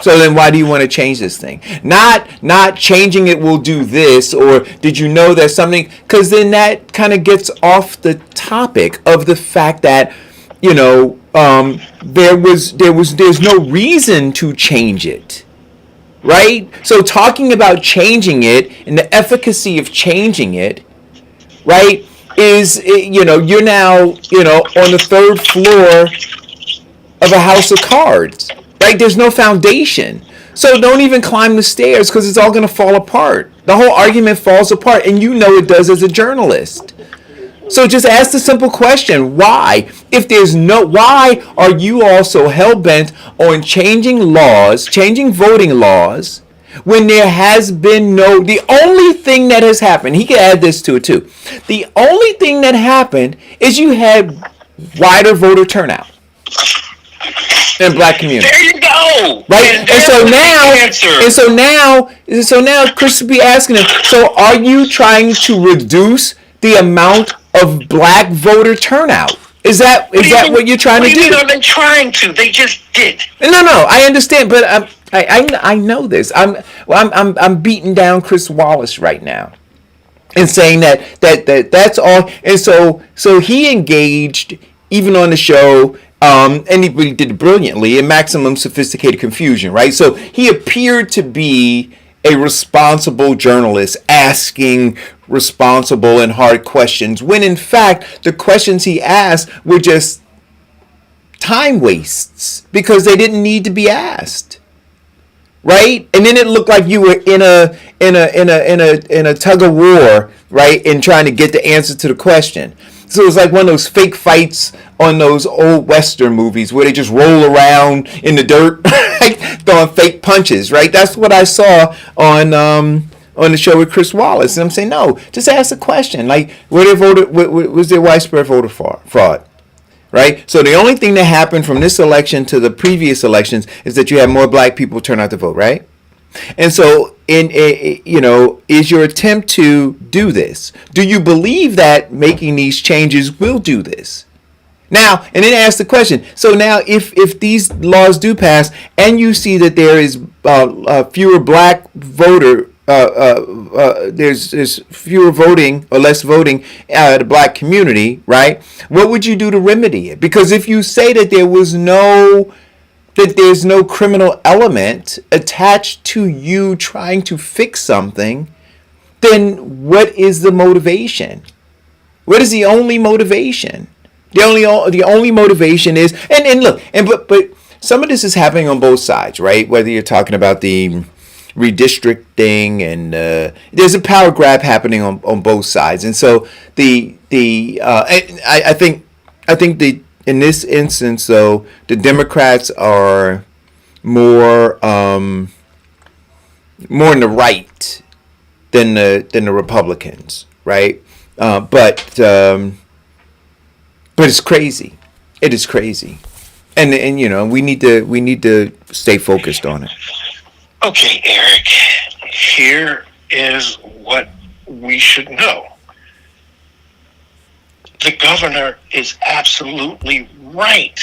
So then why do you want to change this thing? Not changing it will do this, or did you know that something? Because then that kind of gets off the topic of the fact that, you know, there's no reason to change it. Right? So talking about changing it and the efficacy of changing it, right, is, you know, you're now, you know, on the third floor of a house of cards, right? There's no foundation. So don't even climb the stairs because it's all going to fall apart. The whole argument falls apart, and you know it does as a journalist. So just ask the simple question, why? Why are you also hell-bent on changing voting laws, when there has been the only thing that has happened, he can add this to it too, the only thing that happened is you had wider voter turnout in black communities. There you go. No. Right? And that's so the now, answer. so now Chris would be asking him, so are you trying to reduce the amount of black voter turnout? Is that what you're trying What to do you do? mean I've been trying to? They just did. No, I understand, but I know this. I'm beating down Chris Wallace right now, and saying that's all. And so he engaged even on the show, and he really did it brilliantly in maximum sophisticated confusion, right? So he appeared to be a responsible journalist asking responsible and hard questions, when in fact the questions he asked were just time wastes because they didn't need to be asked, right? And then it looked like you were in a tug of war, right, in trying to get the answer to the question. So it was like one of those fake fights on those old Western movies where they just roll around in the dirt, throwing fake punches, right? That's what I saw on the show with Chris Wallace. And I'm saying, no, just ask the question. Like, was there widespread voter fraud? Right? So the only thing that happened from this election to the previous elections is that you had more black people turn out to vote, right? And so, is your attempt to do this? Do you believe that making these changes will do this? Now, and then ask the question. So now, if these laws do pass, and you see that there is fewer black voter, there's fewer voting or less voting out of the black community, right? What would you do to remedy it? Because if you say that there's no criminal element attached to you trying to fix something, then what is the motivation? What is the only motivation? The only motivation is, and look, but some of this is happening on both sides, right? Whether you're talking about the redistricting and there's a power grab happening on both sides, and so I think in this instance, though, the Democrats are more on the right than the Republicans, right? But it's crazy. It is crazy, and we need to stay focused on it. Okay, Eric. Here is what we should know. The governor is absolutely right.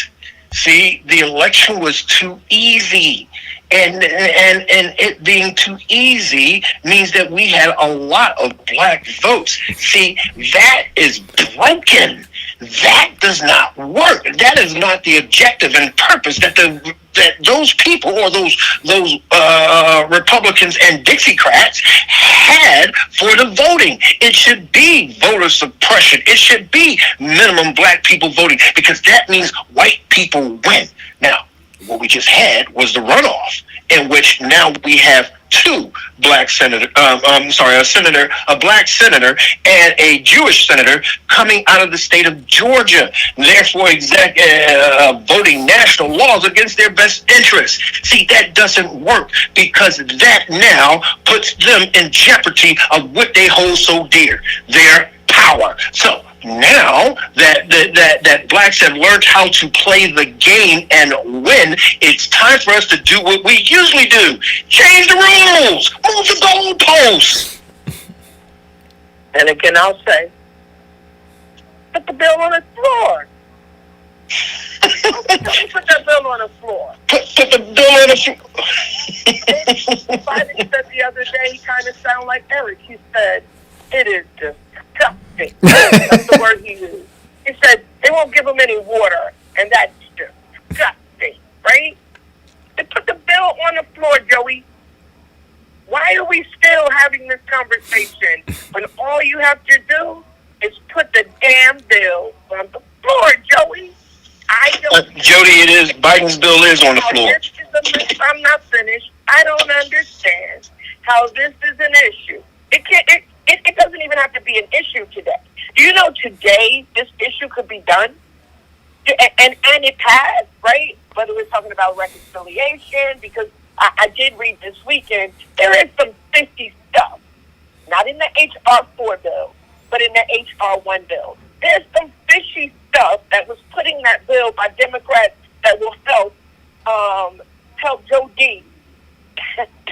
See, the election was too easy. And it being too easy means that we had a lot of black votes. See, that is broken. That does not work. That is not the objective and purpose that those people or those Republicans and Dixiecrats had for the voting. It should be voter suppression. It should be minimum black people voting, because that means white people win. Now, what we just had was the runoff, in which now we have two black senators, a black senator and a Jewish senator coming out of the state of Georgia, therefore voting national laws against their best interests. See, that doesn't work, because that now puts them in jeopardy of what they hold so dear, their power. So now that blacks have learned how to play the game and win, it's time for us to do what we usually do: change the rules, move the goalposts. And again, I'll say, put the bill on the floor. Put that bill on the floor. Put the bill on the floor. Biden said the other day, he kind of sounded like Eric. He said, it is disgusting. That's the word he used. He said, they won't give them any water, and that's disgusting, right? They put the bill on the floor, Joey. Why are we still having this conversation when all you have to do is put the damn bill on the floor, Joey? Jody, it is. Biden's bill is on the floor. I'm not finished. I don't understand how this is an issue. It doesn't even have to be an issue today. Do you know today this issue could be done? And it has, right? Whether we're talking about reconciliation, because I did read this weekend, there is some fishy stuff. Not in the HR 4 bill, but in the HR 1 bill. There's some fishy stuff that was putting that bill by Democrats that will help help Joe D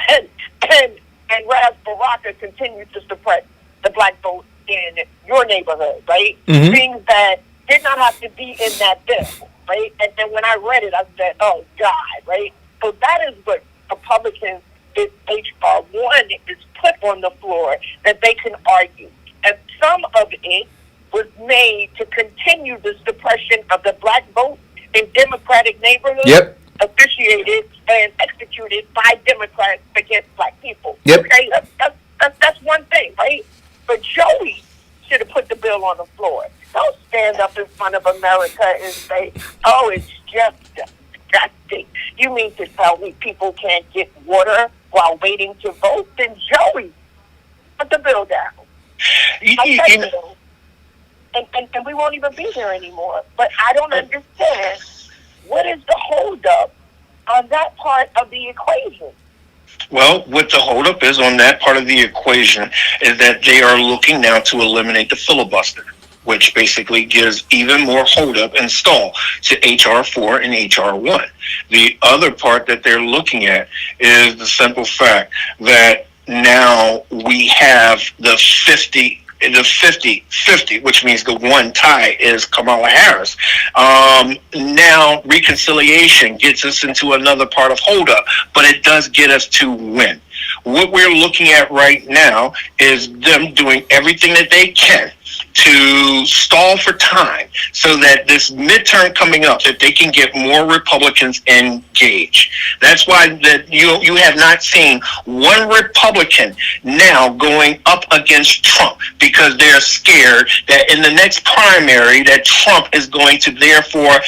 and Raz Baraka continue to suppress the black vote in your neighborhood, right? Mhm. Things that did not have to be in that bill, right? And then when I read it, I said, oh, God, right? So that is what Republicans, if H.R. 1 is put on the floor, that they can argue. And some of it was made to continue the suppression of the black vote in Democratic neighborhoods. Yep. Officiated and executed by Democrats against black people. Yep. Okay, that's one thing, right? But Joey should have put the bill on the floor. Don't stand up in front of America and say, "Oh, it's just disgusting." You mean to tell me people can't get water while waiting to vote? Then Joey, put the bill down. And we won't even be here anymore. But I don't understand. What is the holdup on that part of the equation? Well, what the holdup is on that part of the equation is that they are looking now to eliminate the filibuster, which basically gives even more holdup and stall to H.R. 4 and H.R. 1. The other part that they're looking at is the simple fact that now we have the 50, which means the one tie is Kamala Harris. Now reconciliation gets us into another part of holdup, but it does get us to win. What we're looking at right now is them doing everything that they can to stall for time so that this midterm coming up, that they can get more Republicans engaged. That's why that you have not seen one Republican now going up against Trump, because they're scared that in the next primary that Trump is going to therefore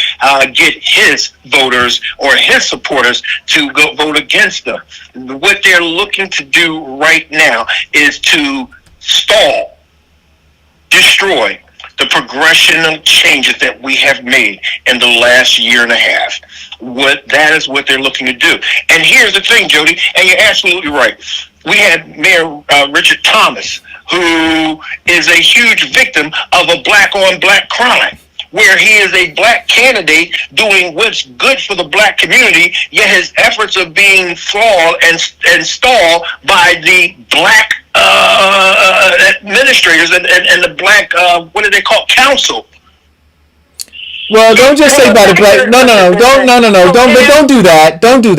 get his voters or his supporters to go vote against them. What they're looking to do right now is to stall, destroy the progression of changes that we have made in the last year and a half. That is what they're looking to do. And here's the thing, Jody, and you're absolutely right. We had Mayor Richard Thomas, who is a huge victim of a black-on-black crime, where he is a black candidate doing what's good for the black community, yet his efforts are being flawed and stalled by the black administrators and the black, what do they call, council. Well, don't just say by the black. No. Don't do that. Don't do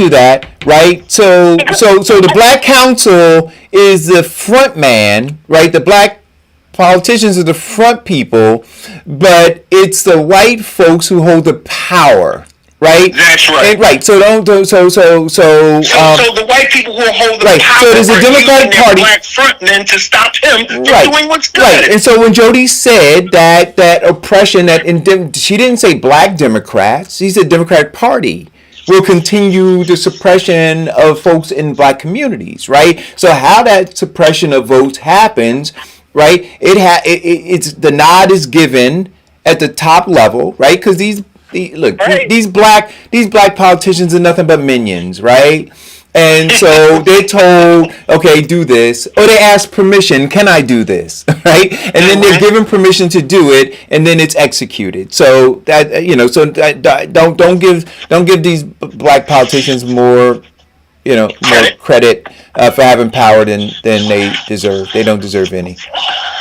that. Right. So the black council is the front man, right? The black politicians are the front people, but it's the white folks who hold the power. Right. That's right. And, right. So So the white people who hold the right. power. So there's a Democratic Party black front men to stop him from right. doing what's good. Right. And so when Jody said that oppression, she didn't say black Democrats. She said Democratic Party will continue the suppression of folks in black communities. Right. So how that suppression of votes happens, right? It's the nod is given at the top level, right? Because these black politicians are nothing but minions, right? And so they're told, okay, do this, or they ask permission, can I do this, right? And then they're given permission to do it, and then it's executed. So that don't give these black politicians more credit for having power than they deserve. They don't deserve any,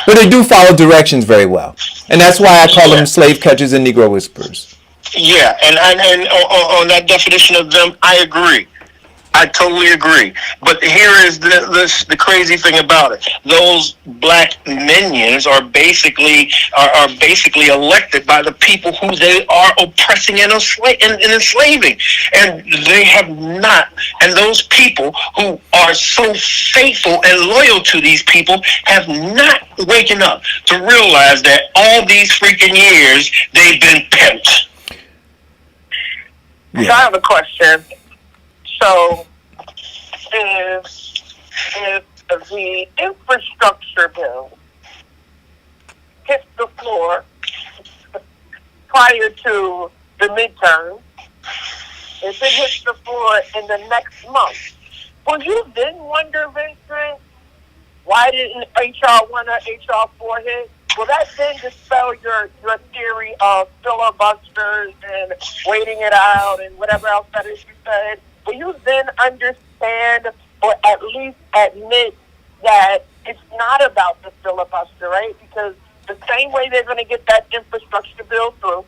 but they do follow directions very well, and that's why I call them slave catchers and Negro whisperers. Yeah, and on that definition of them, I agree. I totally agree. But here is the crazy thing about it. Those black minions are basically elected by the people who they are oppressing and enslaving. And they have not. And those people who are so faithful and loyal to these people have not waken up to realize that all these freaking years they've been pimped. Yeah. So I have a question. So, if the infrastructure bill hits the floor prior to the midterm, if it hits the floor in the next month, will you then wonder, Vincent, why didn't HR 1 or HR 4 hit? will that then dispel your theory of filibusters and waiting it out and whatever else that is you said? Will you then understand or at least admit that it's not about the filibuster, right? Because the same way they're going to get that infrastructure bill through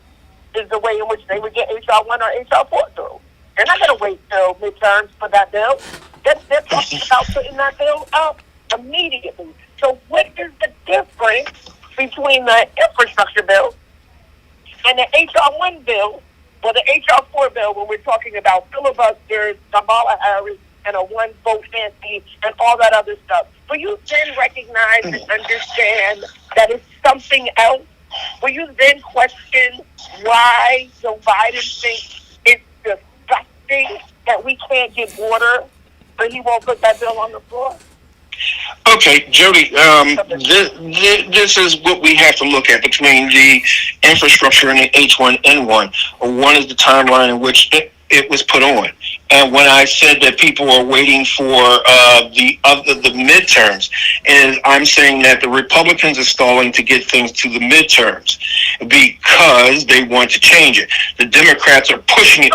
is the way in which they would get HR 1 or HR 4 through. They're not going to wait till midterms for that bill. They're talking about putting that bill up immediately. So what is the difference between the infrastructure bill and the HR 1 bill or the HR 4 bill when we're talking about filibusters, Kamala Harris, and a one-vote Nancy, and all that other stuff? Will you then recognize and understand that it's something else? Will you then question why Joe Biden thinks it's disgusting that we can't get water, but he won't put that bill on the floor? Okay, Jody, this is what we have to look at between the infrastructure and the H1N1. One is the timeline in which it was put on. And when I said that people are waiting for the midterms, and I'm saying that the Republicans are stalling to get things to the midterms because they want to change it. The Democrats are pushing it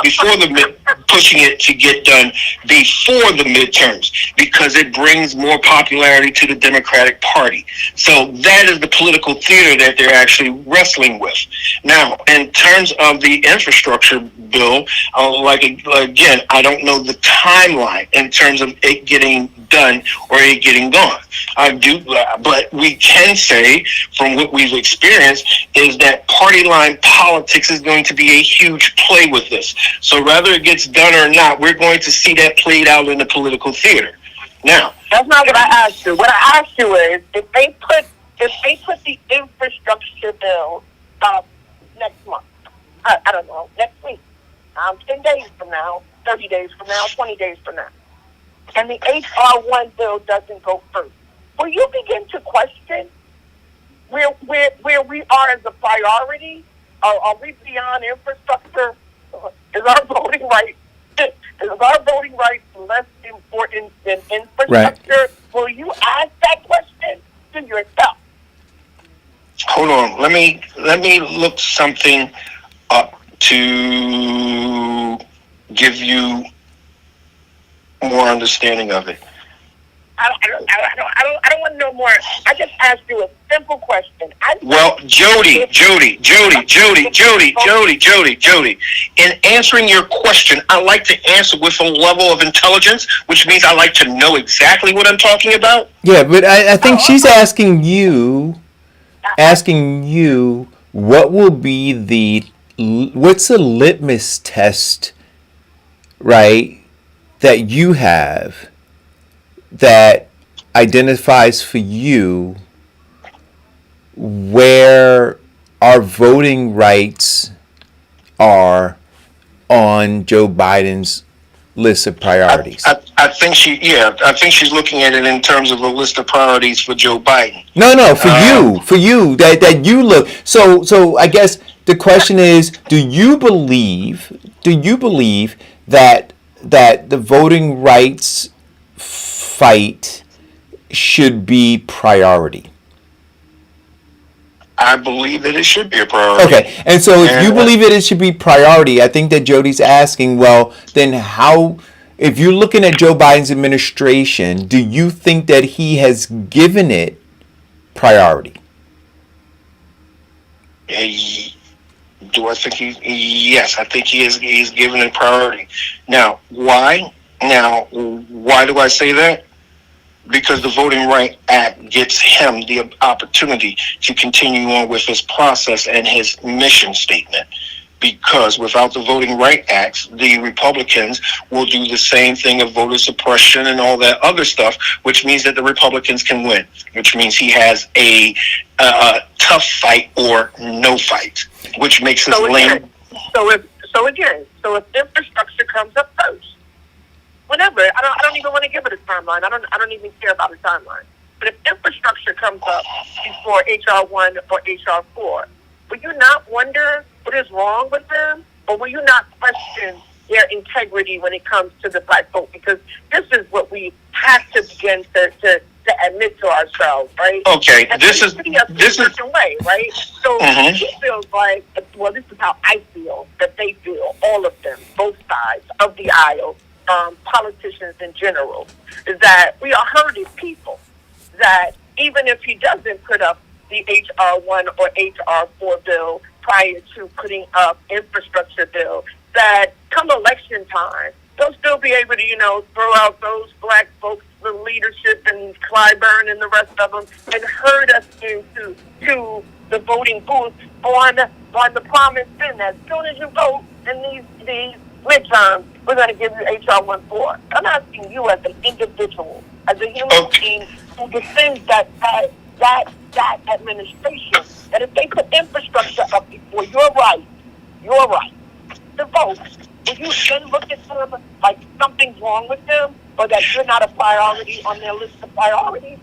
pushing it to get done before the midterms because it brings more popularity to the Democratic Party. So that is the political theater that they're actually wrestling with. Now, in terms of the infrastructure bill, again, I don't know the timeline in terms of it getting done or it getting gone. I do, but we can say from what we've experienced is that party line politics is going to be a huge play with this. So whether it gets done or not, we're going to see that played out in the political theater. Now, that's not what I asked you. What I asked you is if they put the infrastructure bill up next month, I don't know, next week, 10 days from now, 30 days from now, 20 days from now, and the HR 1 bill doesn't go through, will you begin to question where we are as a priority? Are we beyond infrastructure? Is our voting right less important than infrastructure? Right. Will you ask that question to yourself? Hold on. Let me look something up to give you more understanding of it. I don't want to know more. I just asked you a simple question. Well, Jody. In answering your question, I like to answer with a level of intelligence, which means I like to know exactly what I'm talking about. Yeah, but I think she's asking you, what will be what's the litmus test, right, that you have that identifies for you where our voting rights are on Joe Biden's list of priorities? I think she's looking at it in terms of a list of priorities for Joe Biden. No, for you that you look. So I guess the question is, do you believe that the voting rights fight should be priority? I believe that it should be a priority. Okay, and so if you believe that it should be priority, I think that Jody's asking, well, then how, if you're looking at Joe Biden's administration, do you think that he has given it priority? Do I think yes, I think he's given it priority. Now, why? Why do I say that? Because the Voting Rights Act gives him the opportunity to continue on with his process and his mission statement. Because without the Voting Rights Act, the Republicans will do the same thing of voter suppression and all that other stuff, which means that the Republicans can win, which means he has a tough fight or no fight, which makes his lane. So if infrastructure comes up first, whenever, I don't even want to give it a timeline. I don't even care about a timeline. But if infrastructure comes up before HR 1 or HR 4, will you not wonder what is wrong with them? Or will you not question their integrity when it comes to the black vote? Because this is what we have to begin to to admit to ourselves, right? Okay, And this we is see us in a certain way, right? So he feels like, well, this is how I feel, that they feel, all of them, both sides of the aisle, politicians in general, is that we are herded people. That even if he doesn't put up the HR 1 or HR 4 bill prior to putting up infrastructure bill, that come election time, they'll still be able to, throw out those black folks, the leadership and Clyburn and the rest of them, and herd us into the voting booth on the promise then that as soon as you vote in these midterms, we're going to give you HR 1-4. I'm asking you as an individual, as a human being who defends that administration, that if they put infrastructure up before your right to vote, will you then look at them like something's wrong with them, or that you're not a priority on their list of priorities?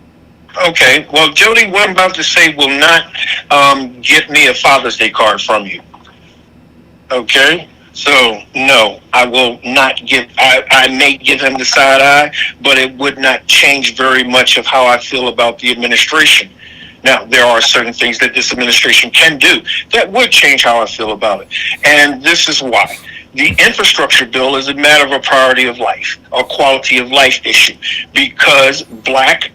Okay, well, Jody, what I'm about to say will not get me a Father's Day card from you. Okay? So, no, I will not give, I may give him the side eye, but it would not change very much of how I feel about the administration. Now, there are certain things that this administration can do that would change how I feel about it. And this is why. The infrastructure bill is a matter of a priority of life, a quality of life issue, because blacks,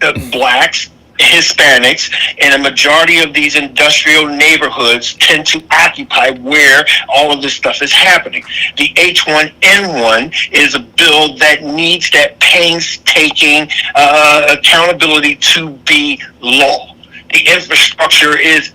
Hispanics, and a majority of these industrial neighborhoods tend to occupy where all of this stuff is happening. The H1N1 is a bill that needs that painstaking accountability to be law. The infrastructure is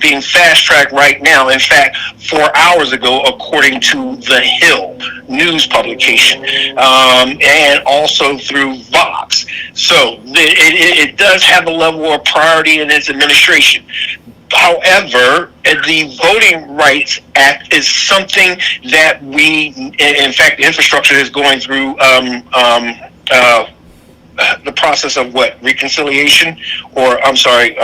being fast-tracked right now. In fact, 4 hours ago, according to The Hill news publication, and also through Vox. So it does have a level of priority in its administration. However, the Voting Rights Act is something that in fact, the infrastructure is going through the process of reconciliation, or I'm sorry,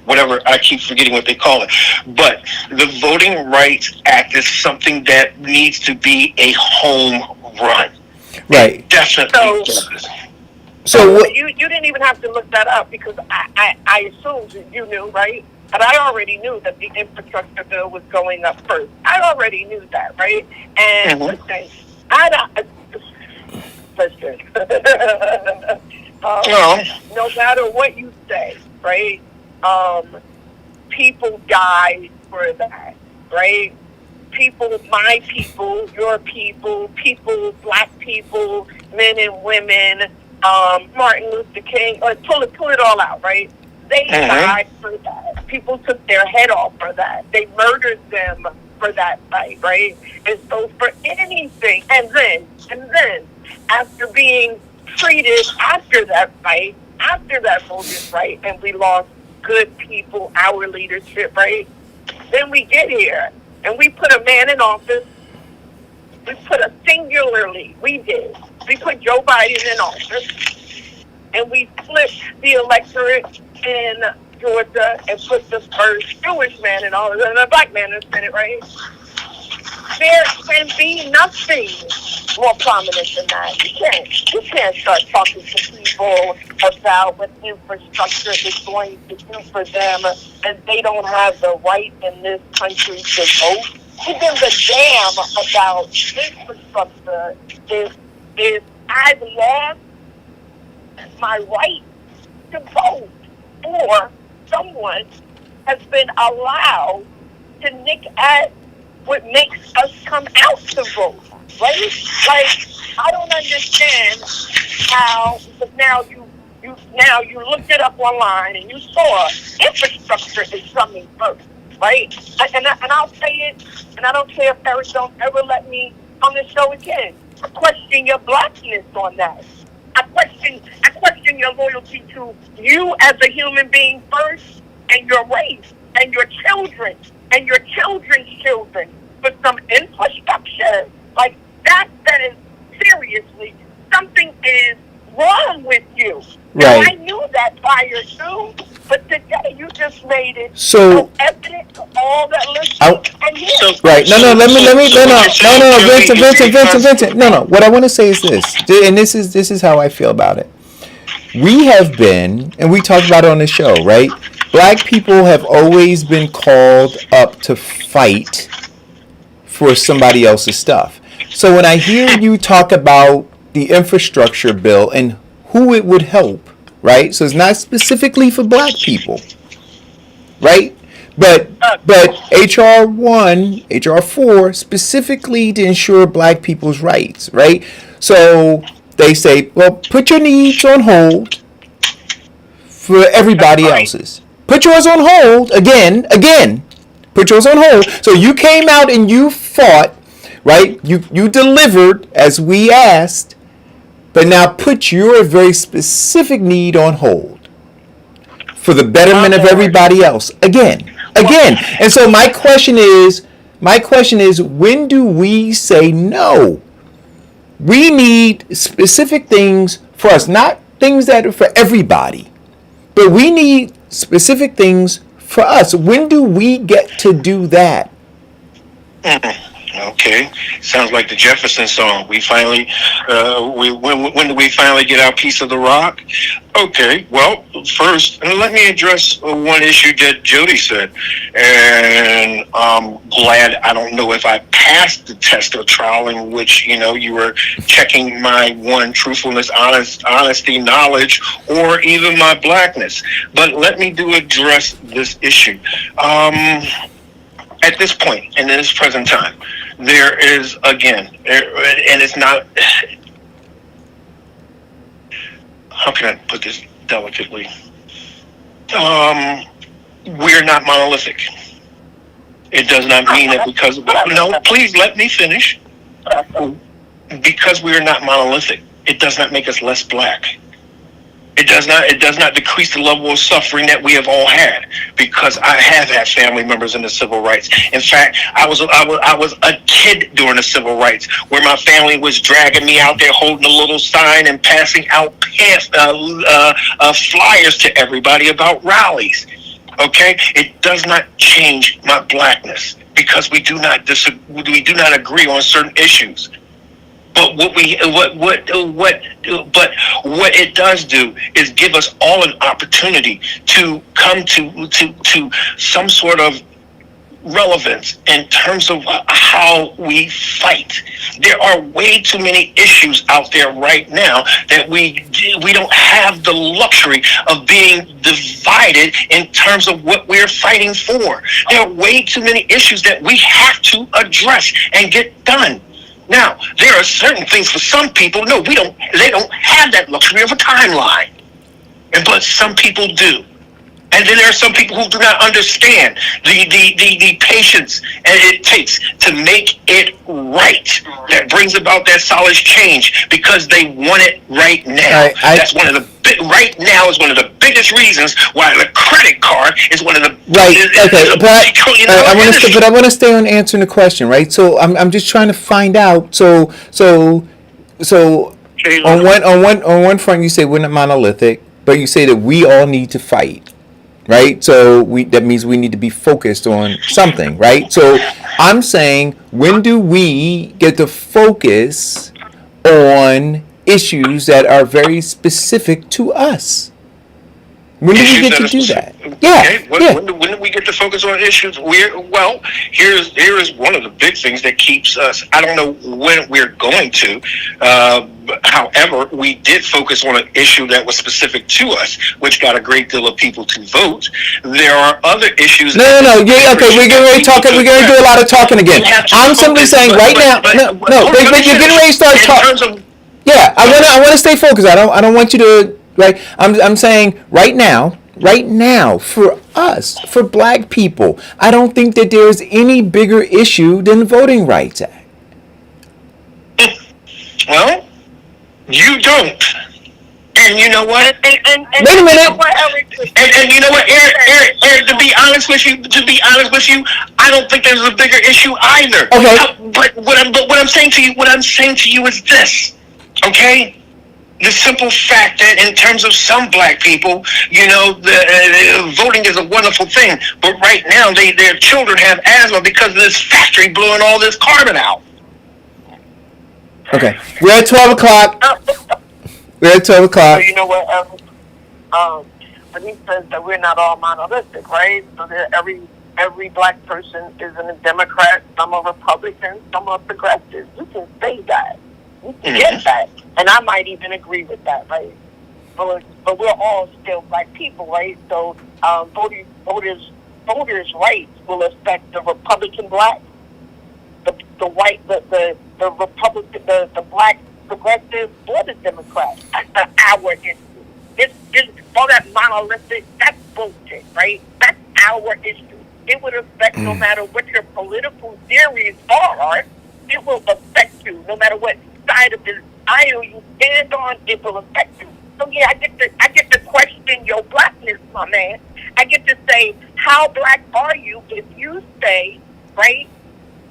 whatever, I keep forgetting what they call it. But the Voting Rights Act is something that needs to be a home run. Right. It definitely does. So what? You didn't even have to look that up, because I assumed you knew, right? But I already knew that the infrastructure bill was going up first. I already knew that, right? And listen, no matter what you say, right? People died for that, right? People, my people, your people, black people, men and women, Martin Luther King, pull it all out, right? They died for that. People took their head off for that. They murdered them for that fight, right? And so for anything, and then, after being treated after that fight, after that voting right, and we lost good people, our leadership, right? Then we get here, and we put a man in office. We put we put Joe Biden in office, and we flipped the electorate in Georgia and put the first Jewish man in office and a black man in the Senate, right? There can be nothing more prominent than that. You can't start talking to people about what infrastructure is going to do for them, and they don't have the right in this country to vote. Who gives a damn about infrastructure if I've lost my right to vote, or someone has been allowed to nick at what makes us come out to vote, right? Like, I don't understand how, because now you looked it up online and you saw infrastructure is coming first, right? And I'll say it, and I don't care if Eric don't ever let me on the show again. I question your blackness on that. I question your loyalty to you as a human being first, and your race, and your children, and your children's children, for some infrastructure. Like, that is seriously, something is wrong with you. Right. Now, I knew that prior to, but today you just made it So evident to all that listen. Right. No, Vincent. No. What I want to say is this, and this is how I feel about it. we have been, and we talked about it on the show, right? Black people have always been called up to fight for somebody else's stuff. So when I hear you talk about the infrastructure bill and who it would help, right? So it's not specifically for black people, right? But HR 1, HR 4 specifically to ensure black people's rights, right? So they say, well, put your needs on hold for everybody else's. Put yours on hold again. Put yours on hold. So you came out and you fought, right? You delivered as we asked, but now put your very specific need on hold for the betterment of everybody else again. And so my question is, when do we say no? We need specific things for us, not things that are for everybody, but we need specific things for us. When do we get to do that? Okay, sounds like the Jefferson song. We finally, when do we finally get our piece of the rock? Okay, well, first, let me address one issue that Jody said, and I'm glad. I don't know if I passed the test or trial in which you were checking my truthfulness, honesty, knowledge, or even my blackness. But let me address this issue. At this point, and in this present time, there is, again, and it's not, how can I put this delicately? We're not monolithic. It does not mean that because of, no, please let me finish. Because we are not monolithic, it does not make us less black. It does not decrease the level of suffering that we have all had, because I have had family members in the civil rights. In fact, I was a kid during the civil rights, where my family was dragging me out there holding a little sign and passing out flyers to everybody about rallies. Okay, it does not change my blackness because we do not agree on certain issues. But what it does do is give us all an opportunity to come to some sort of relevance in terms of how we fight. There are way too many issues out there right now that we don't have the luxury of being divided in terms of what we're fighting for. There are way too many issues that we have to address and get done. Now, there are certain things for some people, they don't have that luxury of a timeline. But some people do. And then there are some people who do not understand the patience it takes to make it right. That brings about that solid change because they want it right now. Right now is one of the biggest reasons why the credit card is one of the I want to stay on answering the question, right? So I'm just trying to find out. So on one front you say we're not monolithic, but you say that we all need to fight. Right, so that means we need to be focused on something, right? So I'm saying, when do we get to focus on issues that are very specific to us? When do we get to do that? When do we get to focus on issues? Here is one of the big things that keeps us. I don't know when we're going to. However, we did focus on an issue that was specific to us, which got a great deal of people to vote. There are other issues. We're going to do a lot of talking again. I'm simply saying right now. You're getting ready to start talking. Yeah, I want to stay focused. I don't want you to. Right, I'm saying right now, for us, for black people, I don't think that there is any bigger issue than the Voting Rights Act. Well, you don't. And you know what? Wait a minute. And you know what, Eric, to be honest with you, I don't think there's a bigger issue either. Okay. But what I'm saying to you is this, okay? The simple fact that in terms of some black people, the voting is a wonderful thing, but right now their children have asthma because of this factory blowing all this carbon out. Okay, we're at 12 o'clock. So you know what? But he says that we're not all monolithic, right? So that every black person isn't a Democrat. Some are Republicans, some are progressives. You can say that. You can get that. And I might even agree with that, right? But we're all still black people, right? So voters' rights will affect the Republican black, the white, the Republican, the black progressive, or the Democrat. That's our issue. This all that monolithic, that's bullshit, right? That's our issue. It would affect no matter what your political theories are. It will affect you no matter what side of the aisle you stand on. It will affect you. So yeah, I get to question your blackness, my man. I get to say, how black are you if you say, right,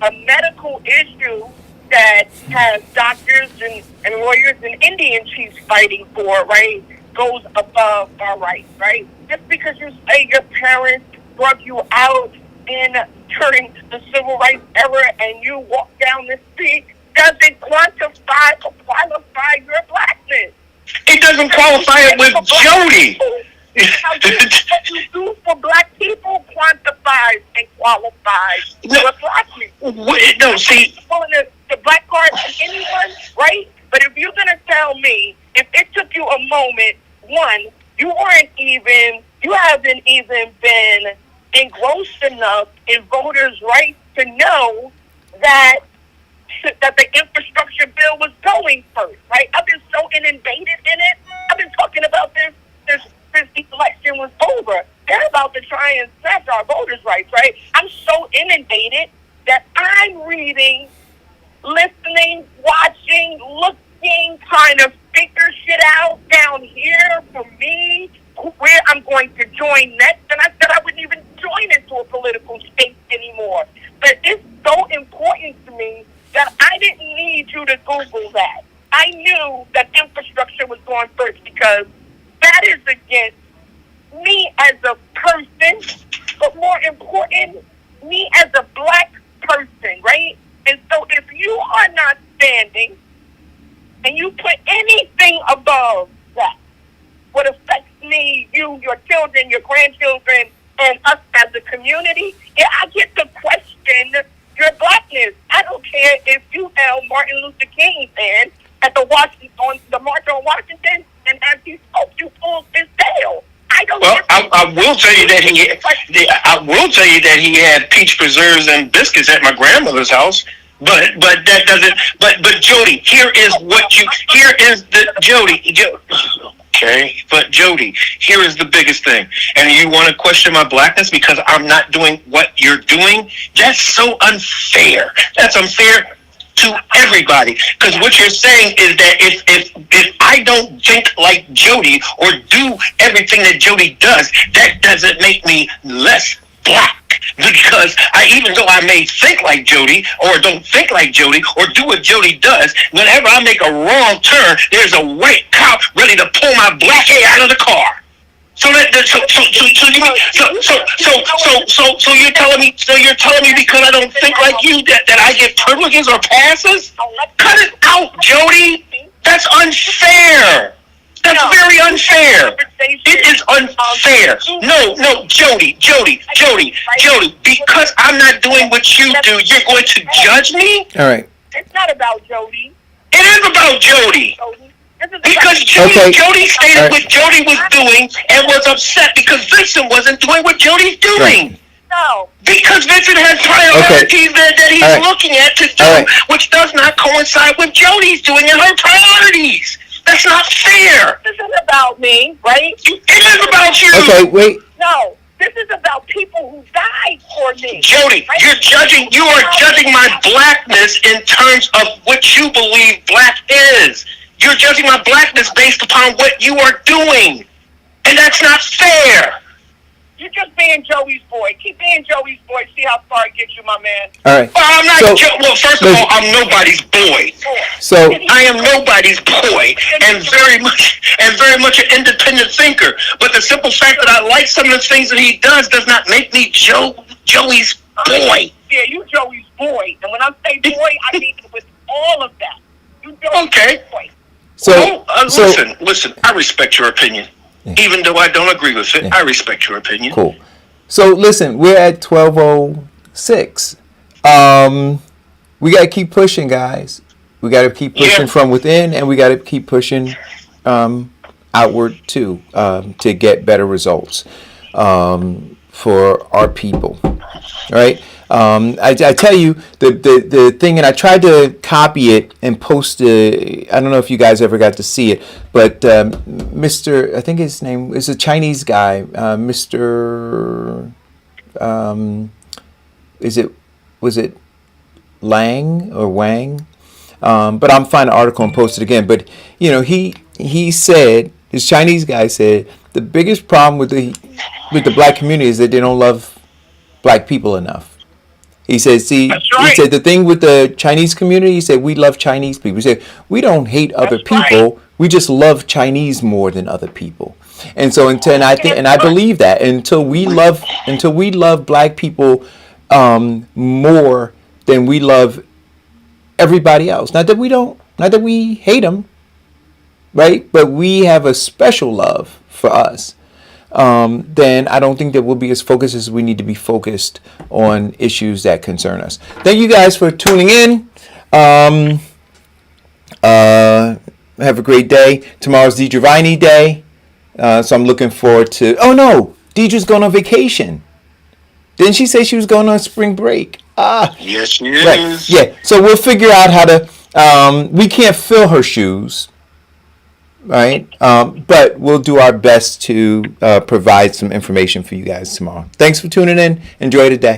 a medical issue that has doctors and lawyers and Indian chiefs fighting for, right, goes above our rights, right? Just because you say your parents drug you out during the civil rights era and you walk down the street doesn't quantify or qualify your blackness. It doesn't qualify it with Jody. What you do for black people quantifies and qualifies your blackness. No, see. Pulling the black card on anyone, right? But if you're going to tell me, if it took you a moment, one, you haven't even been engrossed enough in voters' rights to know that the infrastructure bill was going first, right? I've been so inundated in it. I've been talking about this since the election was over. They're about to try and snatch our voters' rights, right? I'm so inundated that I'm reading, listening, watching, looking, trying to figure shit out down here for me, where I'm going to join next. And I said I wouldn't even join into a political space anymore. But it's so important to me that I didn't need you to Google that. I knew that infrastructure was going first because that is against me as a person, but more important, me as a black person, right? And so if you are not standing and you put anything above that, what affects me, you, your children, your grandchildren, and us as a community, yeah, I get to question your blackness. I don't care if you held Martin Luther King's hand at the March on Washington, and as he spoke, you pulled his tail. I will tell you that he had peach preserves and biscuits at my grandmother's house. But that doesn't. But Jody, Okay, but Jody, here is the biggest thing. And you want to question my blackness because I'm not doing what you're doing? That's so unfair. That's unfair to everybody. Because what you're saying is that if I don't think like Jody or do everything that Jody does, that doesn't make me less black. Because even though I may think like Jody or don't think like Jody or do what Jody does, whenever I make a wrong turn, there's a white cop ready to pull my black hair out of the car. So you're telling me because I don't think like you that I get privileges or passes? Cut it out, Jody. That's unfair. That's very unfair. It is unfair. No, Jody. Because I'm not doing what you do, you're going to judge me? All right. It's not about Jody. It is about Jody. Because Jody stated what Jody was doing and was upset because Vincent wasn't doing what Jody's doing. Right. No. Because Vincent has priorities that he's looking at to do, which does not coincide with Jody's doing and her priorities. That's not fair. This isn't about me, right? It is about you. Okay, wait. No, this is about people who died for me. Jody, right? You are judging my blackness in terms of what you believe black is. You're judging my blackness based upon what you are doing. And that's not fair. You're just being Joey's boy. Keep being Joey's boy. See how far it gets you, my man. All right. Well, I'm not. First of all, I'm nobody's boy. So I am nobody's boy, and very much an independent thinker. But the simple fact that I like some of the things that he does not make me Joey's boy. Yeah, you Joey's boy, and when I say boy, I mean with all of that. You Joey's boy. So, listen. I respect your opinion. Even though I don't agree with it, Yeah. I respect your opinion. Cool. So listen, we're at 12:06. We got to keep pushing, guys. We got to keep pushing from within, and we got to keep pushing outward too, to get better results for our people. All right. I tell you the thing, and I tried to copy it and post it. I don't know if you guys ever got to see it, but Mr. I think his name is a Chinese guy, Mr. Was it Lang or Wang? But I'm finding an article and post it again. But he said, this Chinese guy said, the biggest problem with the black community is that they don't love black people enough. He said, he said the thing with the Chinese community, he said, we love Chinese people. He said, we don't hate other people. We just love Chinese more than other people. And so and I believe that until we love black people more than we love everybody else. Not that we hate them, right? But we have a special love for us. Then I don't think that we'll be as focused as we need to be focused on issues that concern us. Thank you guys for tuning in. Have a great day. Tomorrow's Deidre Day. So I'm looking forward to... Oh, no. Deidre's going on vacation. Didn't she say she was going on spring break? Yes, she is. Right. Yeah. So we'll figure out how to... we can't fill her shoes. Right? But we'll do our best to provide some information for you guys tomorrow. Thanks for tuning in. Enjoy the day.